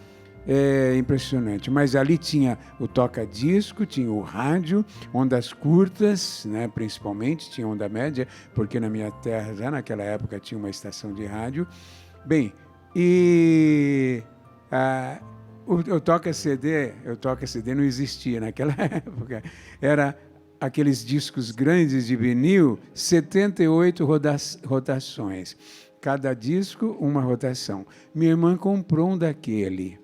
É impressionante. Mas ali tinha o toca-disco, tinha o rádio, ondas curtas, né? Principalmente, tinha onda média, porque na minha terra, já naquela época, tinha uma estação de rádio. Bem, e o toca-CD não existia naquela época. Era aqueles discos grandes de vinil, 78 rotações. Cada disco, uma rotação. Minha irmã comprou um daquele.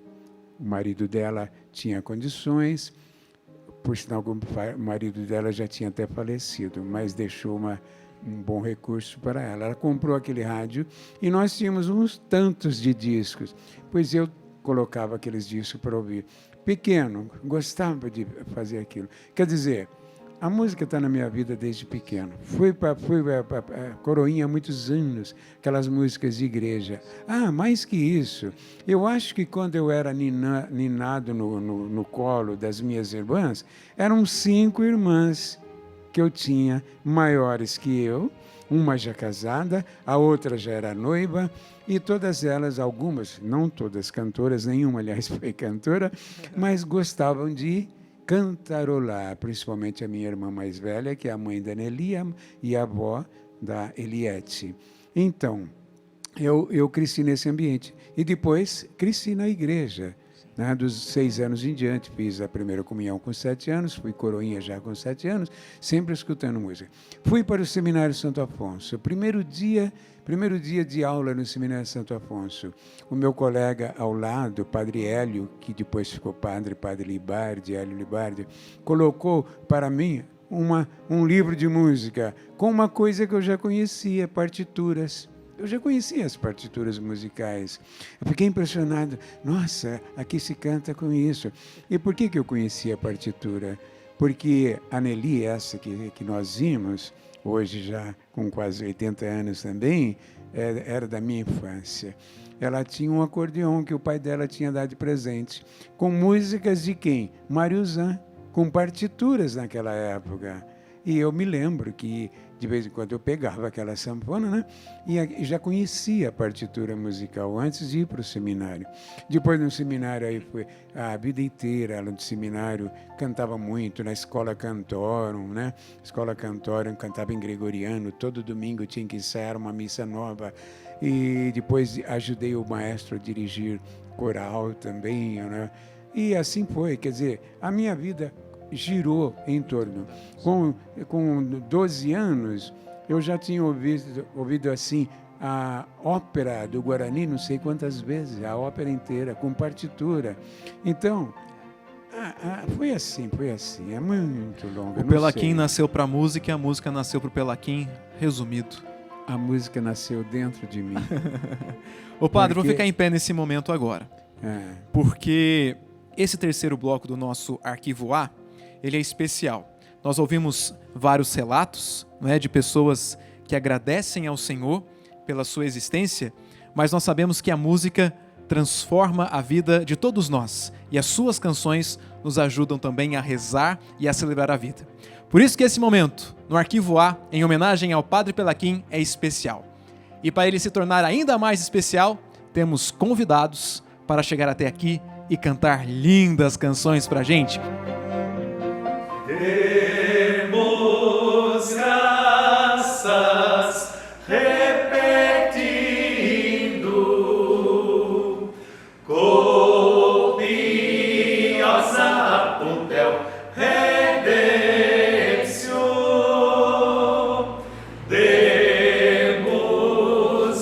O marido dela tinha condições, por sinal, o marido dela já tinha até falecido, mas deixou um bom recurso para ela. Ela comprou aquele rádio e nós tínhamos uns tantos de discos, pois eu colocava aqueles discos para ouvir. Pequeno, gostava de fazer aquilo. Quer dizer, a música está na minha vida desde pequeno. Fui para Coroinha há muitos anos, aquelas músicas de igreja. Mais que isso, eu acho que quando eu era ninado no colo das minhas irmãs, eram 5 irmãs que eu tinha, maiores que eu, uma já casada, a outra já era noiva, e todas elas, algumas, não todas cantoras, nenhuma, aliás, foi cantora, mas gostavam de cantarolar, principalmente a minha irmã mais velha, que é a mãe da Nelia e a avó da Eliette. Então, eu cresci nesse ambiente. E depois cresci na igreja, né? Dos 6 anos em diante. Fiz a primeira comunhão com 7 anos, fui coroinha já com 7 anos, sempre escutando música. Fui para o Seminário Santo Afonso. Primeiro dia de aula no Seminário Santo Afonso, o meu colega ao lado, Padre Hélio, que depois ficou Padre Libardi, Hélio Libardi, colocou para mim um livro de música com uma coisa que eu já conhecia, partituras. Eu já conhecia as partituras musicais. Eu fiquei impressionado. Nossa, aqui se canta com isso. E por que eu conhecia a partitura? Porque a Nelly, essa que nós vimos, hoje já com quase 80 anos também, era da minha infância. Ela tinha um acordeão que o pai dela tinha dado de presente, com músicas de quem? Mário Zan, com partituras naquela época. E eu me lembro que, de vez em quando, eu pegava aquela sanfona, né? E já conhecia a partitura musical antes de ir para o seminário. Depois, no seminário, aí foi a vida inteira, ela no seminário cantava muito, na Escola Cantorum, né? Escola Cantorum, cantava em gregoriano, todo domingo tinha que ensaiar uma missa nova. E depois ajudei o maestro a dirigir coral também, né? E assim foi, quer dizer, a minha vida girou em torno. Com 12 anos, eu já tinha ouvido assim a ópera do Guarani, não sei quantas vezes, a ópera inteira, com partitura. Então, foi assim, é muito longo. O Pelaquim nasceu para a música e a música nasceu para o Pelaquim, resumido. A música nasceu dentro de mim. Ô padre, vou ficar em pé nesse momento agora. Porque esse terceiro bloco do nosso Arquivo A, ele é especial. Nós ouvimos vários relatos, não é, de pessoas que agradecem ao Senhor pela sua existência, mas nós sabemos que a música transforma a vida de todos nós e as suas canções nos ajudam também a rezar e a celebrar a vida. Por isso que esse momento, no Arquivo A, em homenagem ao Padre Pelaquim, é especial. E para ele se tornar ainda mais especial, temos convidados para chegar até aqui e cantar lindas canções para a gente. Demos graças, repetindo, copiosa puntel redemption. Demos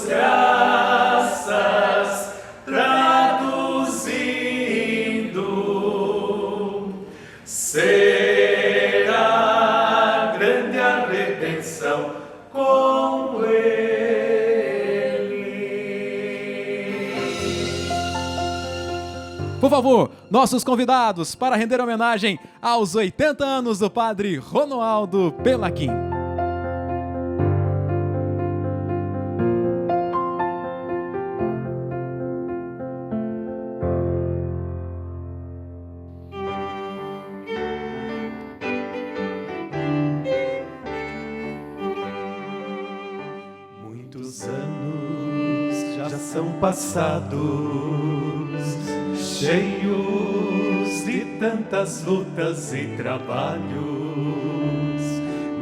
graças, traduzindo, será grande a redenção com ele. Por favor, nossos convidados para render homenagem aos 80 anos do Padre Ronoaldo Pelaquim. Muitos anos já são passados, cheios de tantas lutas e trabalhos.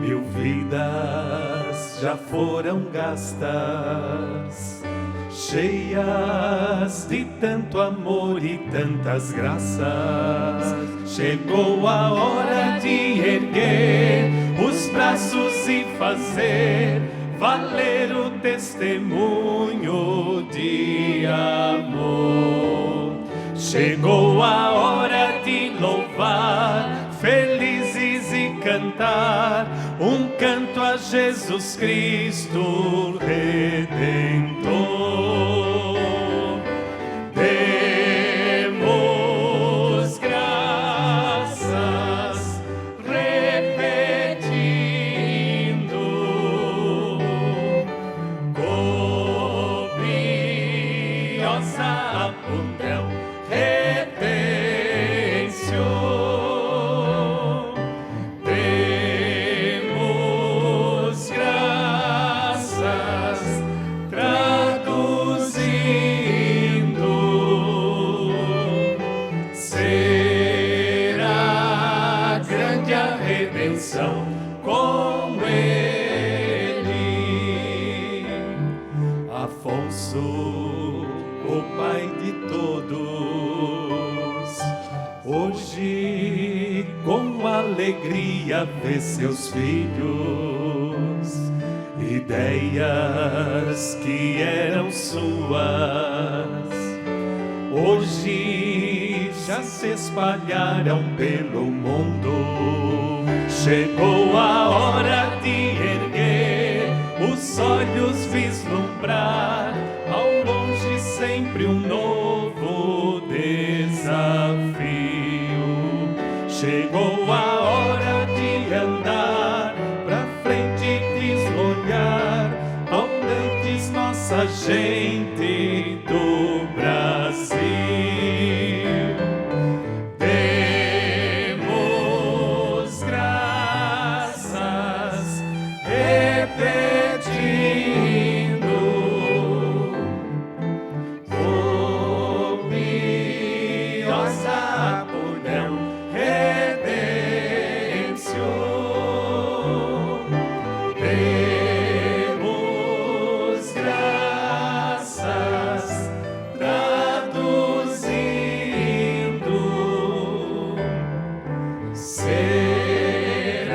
1000 vidas já foram gastas, cheias de tanto amor e tantas graças. Chegou a hora de erguer os braços e fazer valer o testemunho de amor. Chegou a hora de louvar, felizes e cantar um canto a Jesus Cristo Redentor. Demos graças, repetindo, copiosa puntel redemption. Demos graças, traduzindo, será grande a redenção com ele. Afonso, o pai de todos, hoje com alegria vê seus filhos, ideias que eram suas, hoje já se espalharam pelo mundo. Chegou a hora de erguer os olhos, vislumbrar ao longe sempre um novo desafio. Chegou a hora de andar pra frente e deslolhar onde diz nossa gente do Brasil. Demos graças, repetindo, copiosa punel redemption. Demos graças, traduzindo, será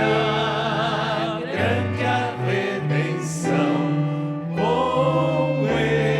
grande a redenção com ele.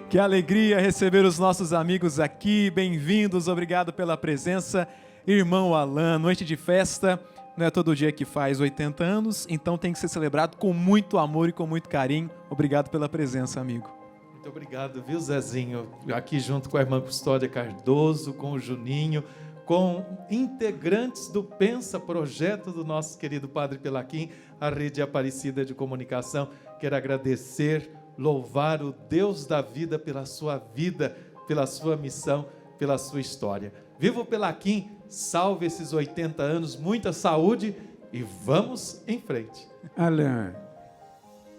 Que alegria receber os nossos amigos aqui, bem-vindos, obrigado pela presença. Irmão Alan, noite de festa, não é todo dia que faz 80 anos, então tem que ser celebrado com muito amor e com muito carinho. Obrigado pela presença, amigo. Muito obrigado, viu, Zezinho? Aqui junto com a irmã Custódia Cardoso, com o Juninho, com integrantes do Pensa, projeto do nosso querido Padre Pelaquim, a Rede Aparecida de Comunicação. Quero agradecer, louvar o Deus da vida pela sua vida, pela sua missão, pela sua história. Viva o Pelaquim, salve esses 80 anos, muita saúde e vamos em frente. Alain,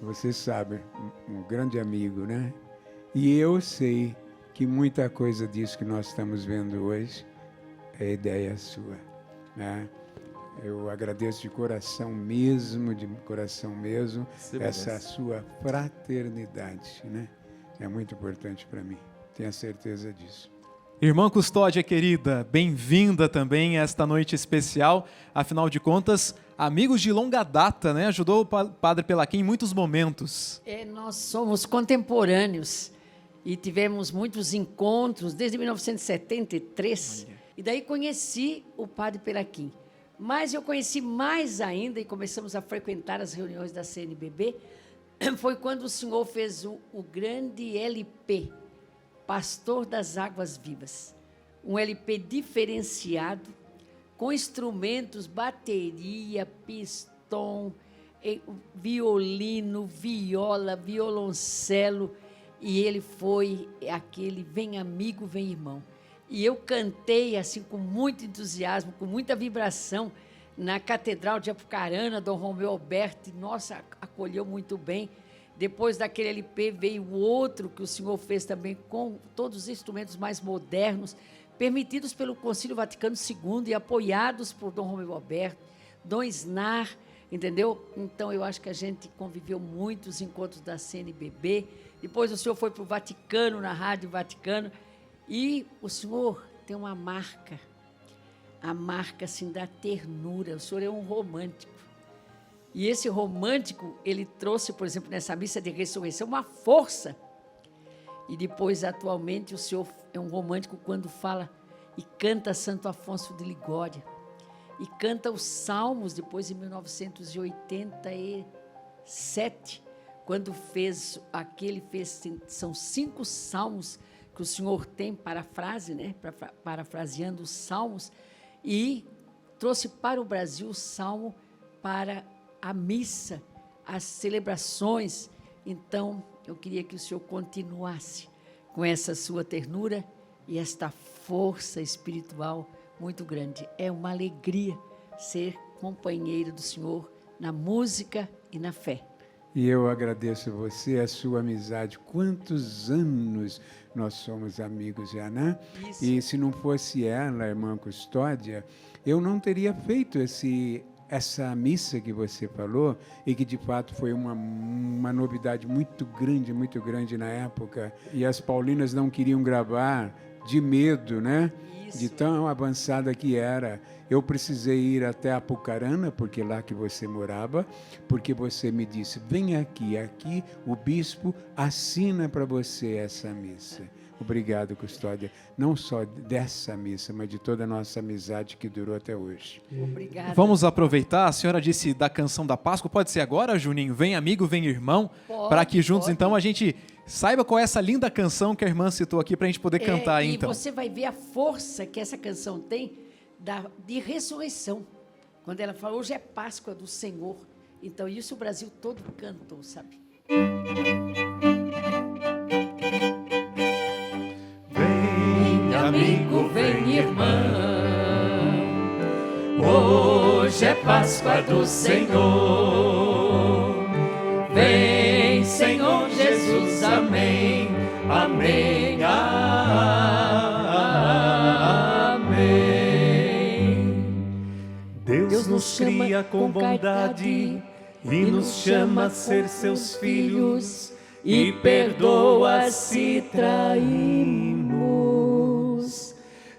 você sabe, um grande amigo, né? E eu sei que muita coisa disso que nós estamos vendo hoje é ideia sua, né? Eu agradeço de coração mesmo, essa sua fraternidade, né? É muito importante para mim, tenha certeza disso. Irmã Custódia querida, bem-vinda também a esta noite especial. Afinal de contas, amigos de longa data, né? Ajudou o Padre Pelaquim em muitos momentos. Nós somos contemporâneos e tivemos muitos encontros desde 1973. Olha. E daí conheci o Padre Pelaquim. Mas eu conheci mais ainda e começamos a frequentar as reuniões da CNBB. Foi quando o senhor fez o grande LP, Pastor das Águas Vivas, um LP diferenciado, com instrumentos, bateria, pistão, violino, viola, violoncelo, e ele foi aquele vem amigo, vem irmão. E eu cantei assim com muito entusiasmo, com muita vibração, na Catedral de Apucarana, Dom Romeu Alberto, e, nossa, acolheu muito bem. Depois daquele LP veio o outro que o senhor fez também com todos os instrumentos mais modernos, permitidos pelo Concílio Vaticano II e apoiados por Dom Romeu Alberto, Dom Snar, entendeu? Então, eu acho que a gente conviveu muito os encontros da CNBB. Depois o senhor foi para o Vaticano, na Rádio Vaticano, e o senhor tem uma marca, a marca assim, da ternura. O senhor é um romântico. E esse romântico, ele trouxe, por exemplo, nessa missa de ressurreição, uma força. E depois, atualmente, o senhor é um romântico quando fala e canta Santo Afonso de Ligória. E canta os Salmos, depois, em 1987, quando fez são 5 salmos que o senhor tem, parafrase, né? Parafraseando os Salmos, e trouxe para o Brasil o Salmo para a missa, as celebrações. Então, eu queria que o senhor continuasse com essa sua ternura e esta força espiritual muito grande. É uma alegria ser companheiro do senhor na música e na fé. E eu agradeço a você, a sua amizade. Quantos anos nós somos amigos já, né? Isso. E se não fosse ela, a irmã Custódia, eu não teria feito essa missa que você falou, e que de fato foi uma novidade muito grande na época. E as paulinas não queriam gravar de medo, né? Isso. De tão avançada que era. Eu precisei ir até Apucarana, porque lá que você morava, porque você me disse, vem aqui o bispo assina para você essa missa. Obrigado, Custódia, não só dessa missa, mas de toda a nossa amizade que durou até hoje. Obrigada. Vamos aproveitar, a senhora disse da canção da Páscoa, pode ser agora, Juninho? Vem amigo, vem irmão, para que juntos então a gente saiba qual é essa linda canção que a irmã citou aqui para a gente poder cantar aí, então. E você vai ver a força que essa canção tem de ressurreição. Quando ela fala, hoje é Páscoa do Senhor. Então isso o Brasil todo cantou, sabe? Amigo, vem irmão, hoje é Páscoa do Senhor. Vem, Senhor Jesus, amém, amém, amém. Deus nos cria com bondade e nos chama a ser seus filhos, e perdoa se traímos.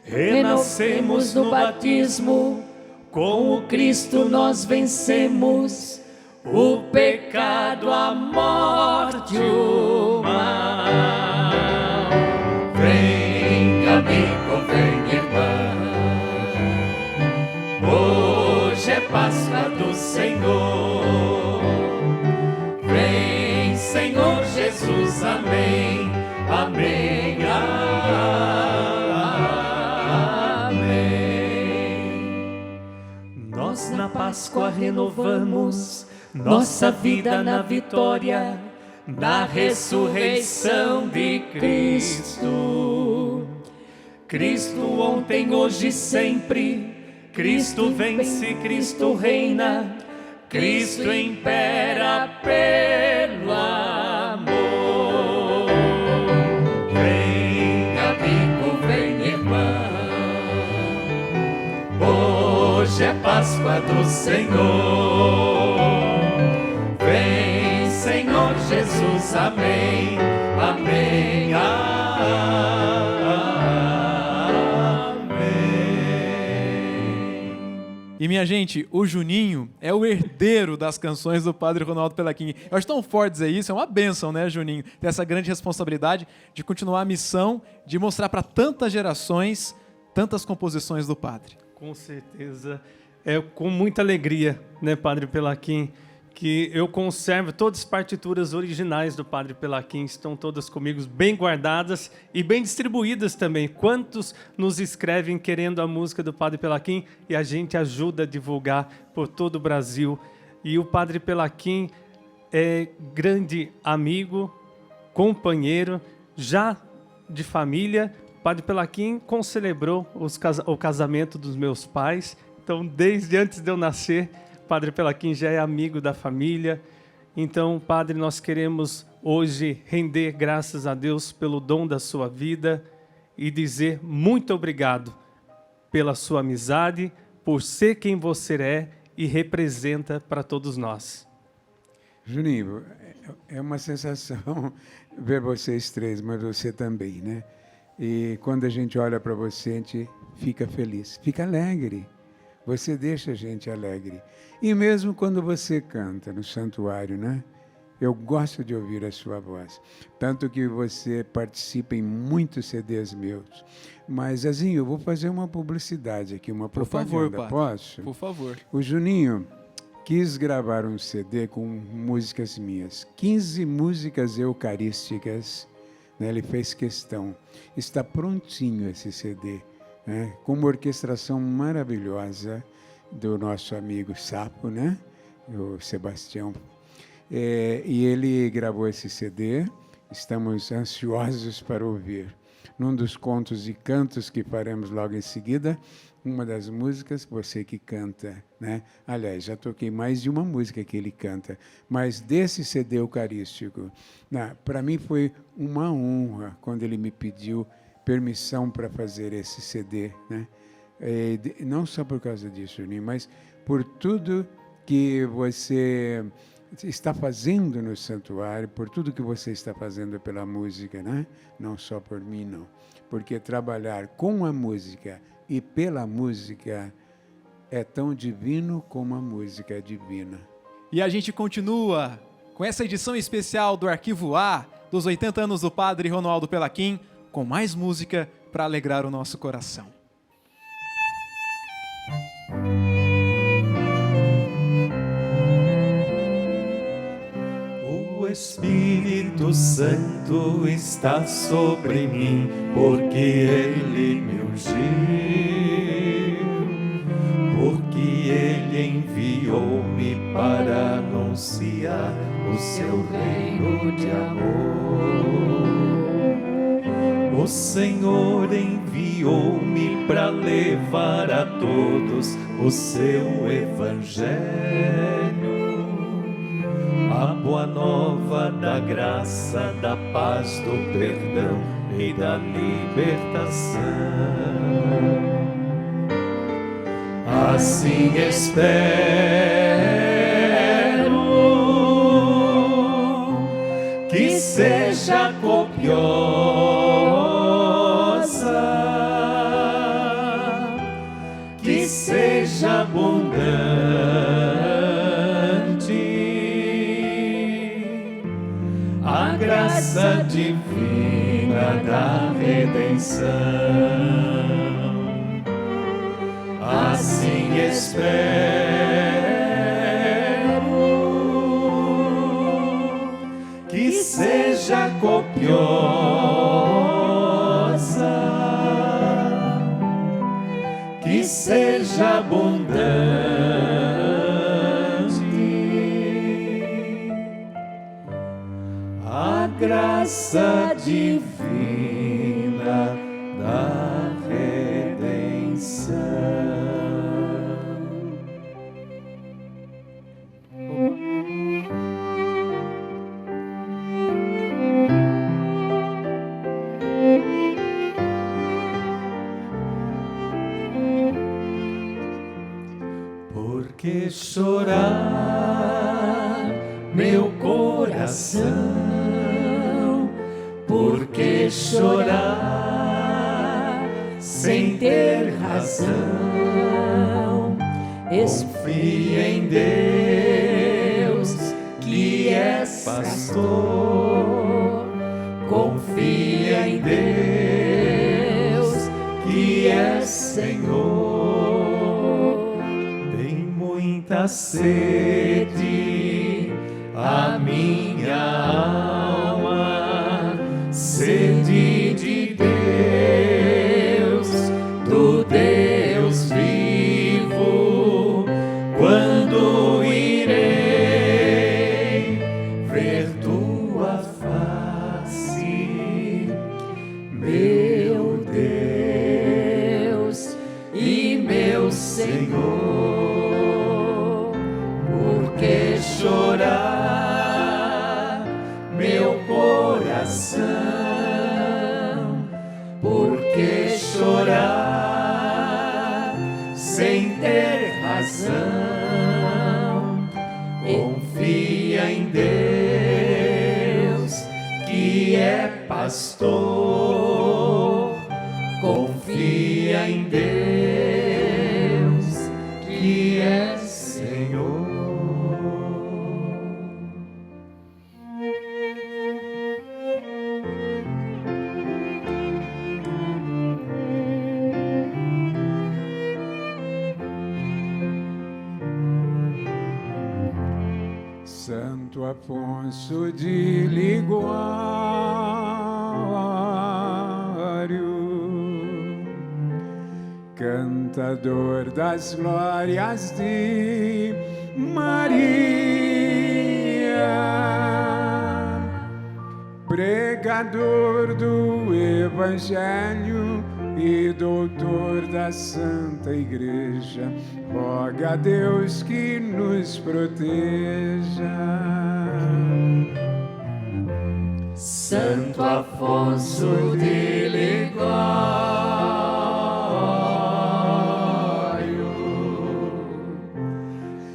Renascemos no batismo, com o Cristo nós vencemos o pecado, a morte, o mal. Vem, amigo, vem, irmão, hoje é Páscoa do Senhor. Vem, Senhor Jesus, amém, amém, amém. Páscoa renovamos nossa vida na vitória, na ressurreição de Cristo. Cristo ontem, hoje e sempre, Cristo vence, Cristo reina, Cristo impera pelo amor. Vem, amigo, vem, irmão, hoje é Páscoa do Senhor. Vem, Senhor Jesus, amém, amém, E minha gente, o Juninho é o herdeiro das canções do Padre Ronaldo Pelaquim. Eu acho tão forte dizer isso, é uma bênção, né, Juninho? Ter essa grande responsabilidade de continuar a missão, de mostrar para tantas gerações, tantas composições do Padre. Com certeza. É com muita alegria, né, Padre Pelaquim, que eu conservo todas as partituras originais do Padre Pelaquim, estão todas comigo, bem guardadas e bem distribuídas também. Quantos nos escrevem querendo a música do Padre Pelaquim e a gente ajuda a divulgar por todo o Brasil. E o Padre Pelaquim é grande amigo, companheiro, já de família. O Padre Pelaquim concelebrou o casamento dos meus pais, então desde antes de eu nascer, Padre Pelaquim já é amigo da família. Então, Padre, nós queremos hoje render graças a Deus pelo dom da sua vida e dizer muito obrigado pela sua amizade, por ser quem você é e representa para todos nós. Juninho, é uma sensação ver vocês três, mas você também, né? E quando a gente olha para você, a gente fica feliz, fica alegre. Você deixa a gente alegre. E mesmo quando você canta no santuário, né? Eu gosto de ouvir a sua voz. Tanto que você participa em muitos CDs meus. Mas, Azinho, eu vou fazer uma publicidade aqui, uma propaganda. Por favor, posso? Por favor. O Juninho quis gravar um CD com músicas minhas. 15 músicas eucarísticas, né? Ele fez questão. Está prontinho esse CD. Né, com uma orquestração maravilhosa do nosso amigo Sapo, né, o Sebastião. E ele gravou esse CD, estamos ansiosos para ouvir. Num dos contos e cantos que faremos logo em seguida, uma das músicas, você que canta, né? Aliás, já toquei mais de uma música que ele canta, mas desse CD eucarístico, para mim foi uma honra quando ele me pediu permissão para fazer esse CD, né? Não só por causa disso, Juninho, mas por tudo que você está fazendo no santuário, por tudo que você está fazendo pela música, né? Não só por mim, não. Porque trabalhar com a música e pela música é tão divino como a música é divina. E a gente continua com essa edição especial do Arquivo A, dos 80 anos do Padre Ronaldo Pelaquim, com mais música para alegrar o nosso coração. O Espírito Santo está sobre mim, porque Ele me ungiu, porque Ele enviou-me para anunciar o seu reino de amor. O Senhor enviou-me para levar a todos o seu evangelho, a boa nova da graça, da paz, do perdão e da libertação. Assim espero que seja copiosa, que seja abundante a graça divina da redenção. Assim espero que seja copiosa, que seja abundante a graça divina da redenção. Por que chorar, meu coração? Por que chorar sem ter razão? Confia em Deus, que és pastor. Confia em Deus, que és Senhor. Tem muita sede a minha alma, sede de Deus, do Deus vivo. Quando irei ver tua face, meu Deus e meu Senhor? Por que chorar, meu coração? Por que chorar sem ter razão? Confia em Deus, que é pastor. Confia em Deus, que é Senhor. Santo Afonso de Ligório, cantador das glórias de Maria, pregador do Evangelho e doutor da Santa Igreja, roga a Deus que nos proteja. Santo Afonso de Ligório,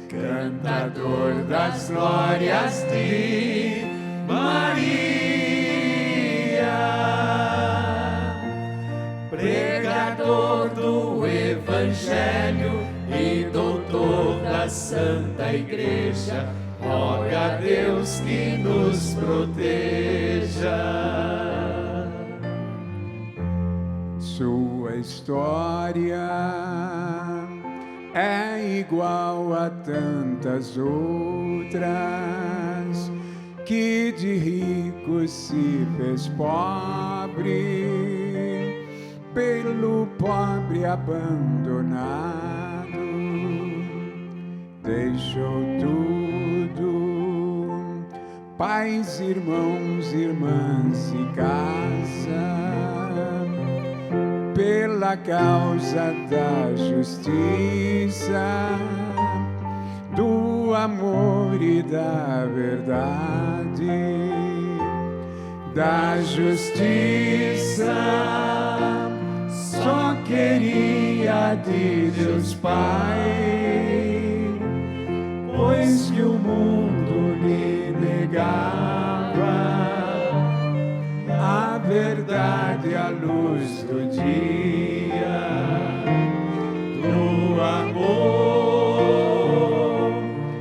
cantador das glórias de Maria, pregador do Evangelho e doutor da Santa Igreja, roga a Deus que nos proteja. Sua história é igual a tantas outras, que de rico se fez pobre, pelo pobre abandonado, deixou tudo, pais, irmãos, irmãs e casa, pela causa da justiça, do amor e da verdade, da justiça. Só queria de Deus Pai, pois que o mundo lhe negava a verdade, a luz do dia, do amor.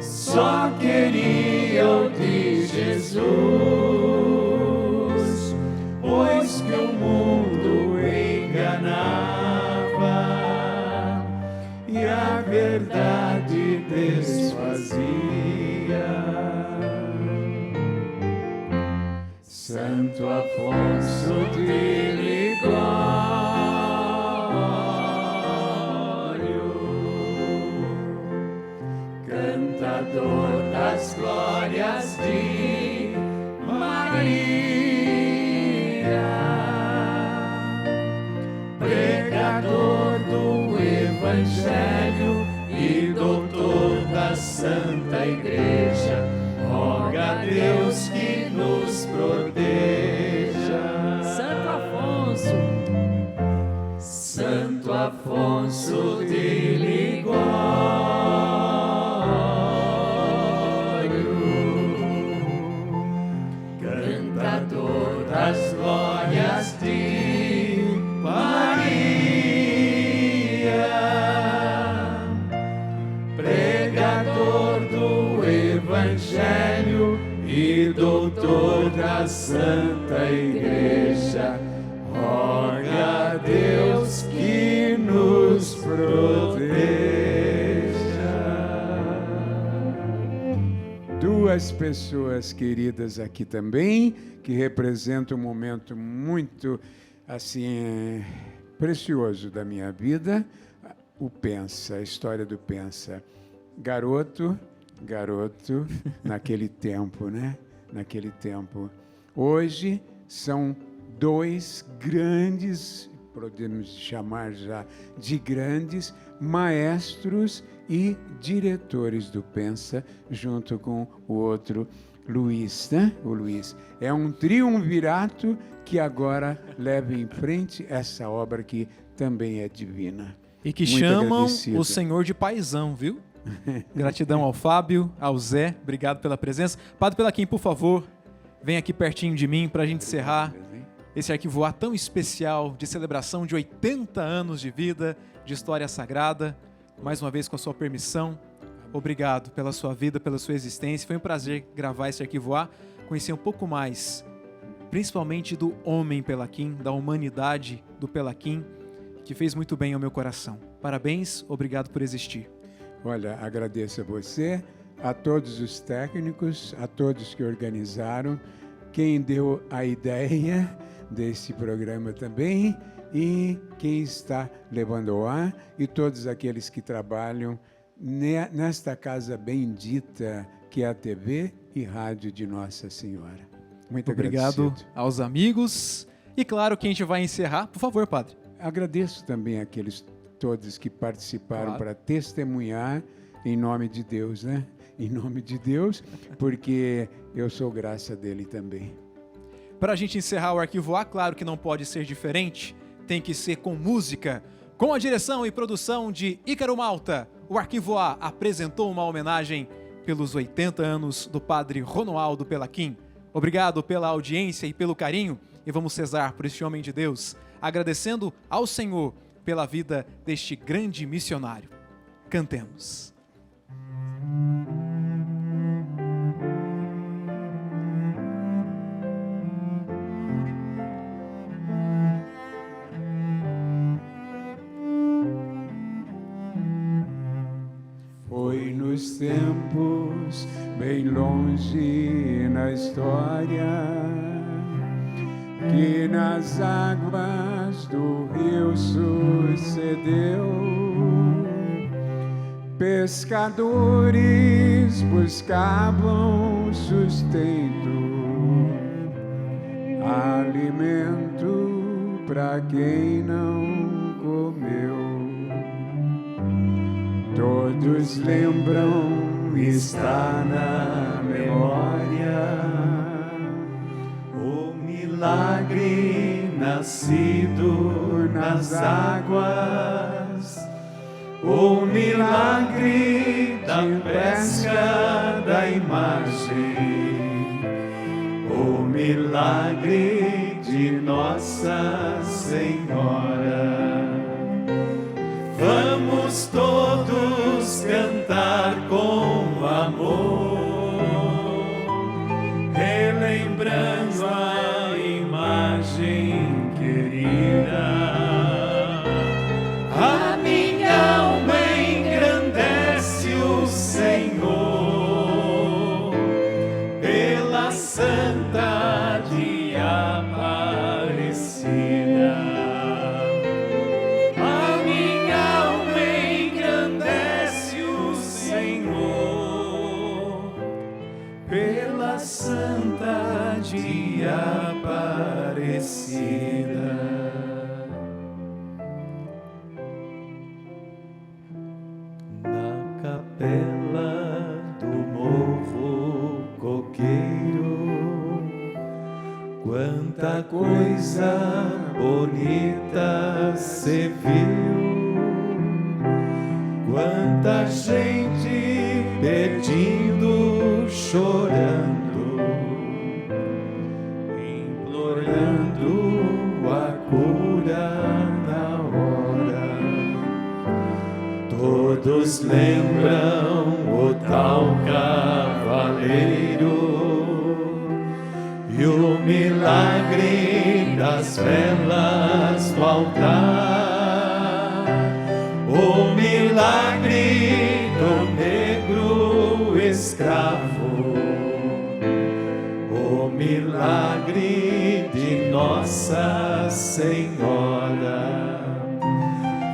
Só queria o de Jesus, pois que o mundo enganava e a verdade desfazia. Santo Afonso de Ligório, cantador das glórias de Maria, pregador do Evangelho e doutor da Santa Igreja, roga a Deus que nos proteja. Santo Afonso, Santo Afonso de Ligório, cantador das glórias de Maria, pregador do Evangelho e doutor da Santa Igreja, roga a Deus que nos proteja. Duas pessoas queridas aqui também, que representam um momento muito, assim, precioso da minha vida. O Pensa, a história do Pensa. Garoto, naquele tempo, né? Naquele tempo. Hoje são dois grandes, podemos chamar já de grandes, maestros e diretores do Pensa, junto com o outro Luiz, né? O Luiz. É um triunvirato que agora leva em frente essa obra que também é divina. E que Muito chamam agradecido. o senhor de paizão, viu? Gratidão ao Fábio, ao Zé, obrigado pela presença. Padre Pelaquim, por favor, vem aqui pertinho de mim para a gente encerrar esse Arquivo A tão especial de celebração de 80 anos de vida, de história sagrada. Mais uma vez, com a sua permissão, obrigado pela sua vida, pela sua existência. Foi um prazer gravar esse Arquivo A, conhecer um pouco mais, principalmente do homem Pelaquim, da humanidade do Pelaquim, que fez muito bem ao meu coração. Parabéns, obrigado por existir. Olha, agradeço a você, a todos os técnicos, a todos que organizaram, quem deu a ideia desse programa também e quem está levando ao ar e todos aqueles que trabalham nesta casa bendita que é a TV e rádio de Nossa Senhora. Muito obrigado agradecido. Aos amigos. E claro que a gente vai encerrar. Por favor, padre. Agradeço também àqueles todos que participaram, Claro. para testemunhar em nome de Deus, né? Em nome de Deus, porque eu sou graça dele também. Para a gente encerrar o Arquivo A, claro que não pode ser diferente. Tem que ser com música. Com a direção e produção de Ícaro Malta, o Arquivo A apresentou uma homenagem pelos 80 anos do padre Ronoaldo Pelaquim. Obrigado pela audiência e pelo carinho. E vamos rezar por este homem de Deus, agradecendo ao Senhor pela vida deste grande missionário. Cantemos. Foi nos tempos bem longe na história que nas águas do rio sucedeu. Pescadores buscavam sustento, alimento para quem não comeu. Todos lembram, está na memória, o milagre nascido nas águas, o milagre da pesca da imagem, o milagre de Nossa Senhora. Vamos todos cantar com amor, relembrando a imagem querida. A minha alma engrandece o Senhor pela Santa de Aparecida. A minha alma engrandece o Senhor pela Santa de de Aparecida. Na capela do Morro Coqueiro, quanta coisa bonita se viu, quanta gente pedindo, chorando, implorando a cura na hora. Todos lembram o tal cavaleiro e o milagre das velas do altar, o milagre do negro escravo, o milagre de Nossa Senhora.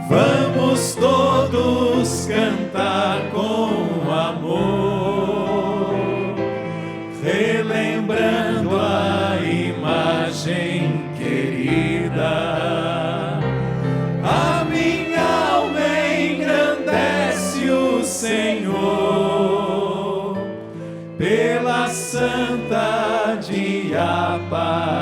Vamos todos cantar com amor, relembrando a imagem querida. A minha alma engrandece o Senhor pela Santa de Aparecida.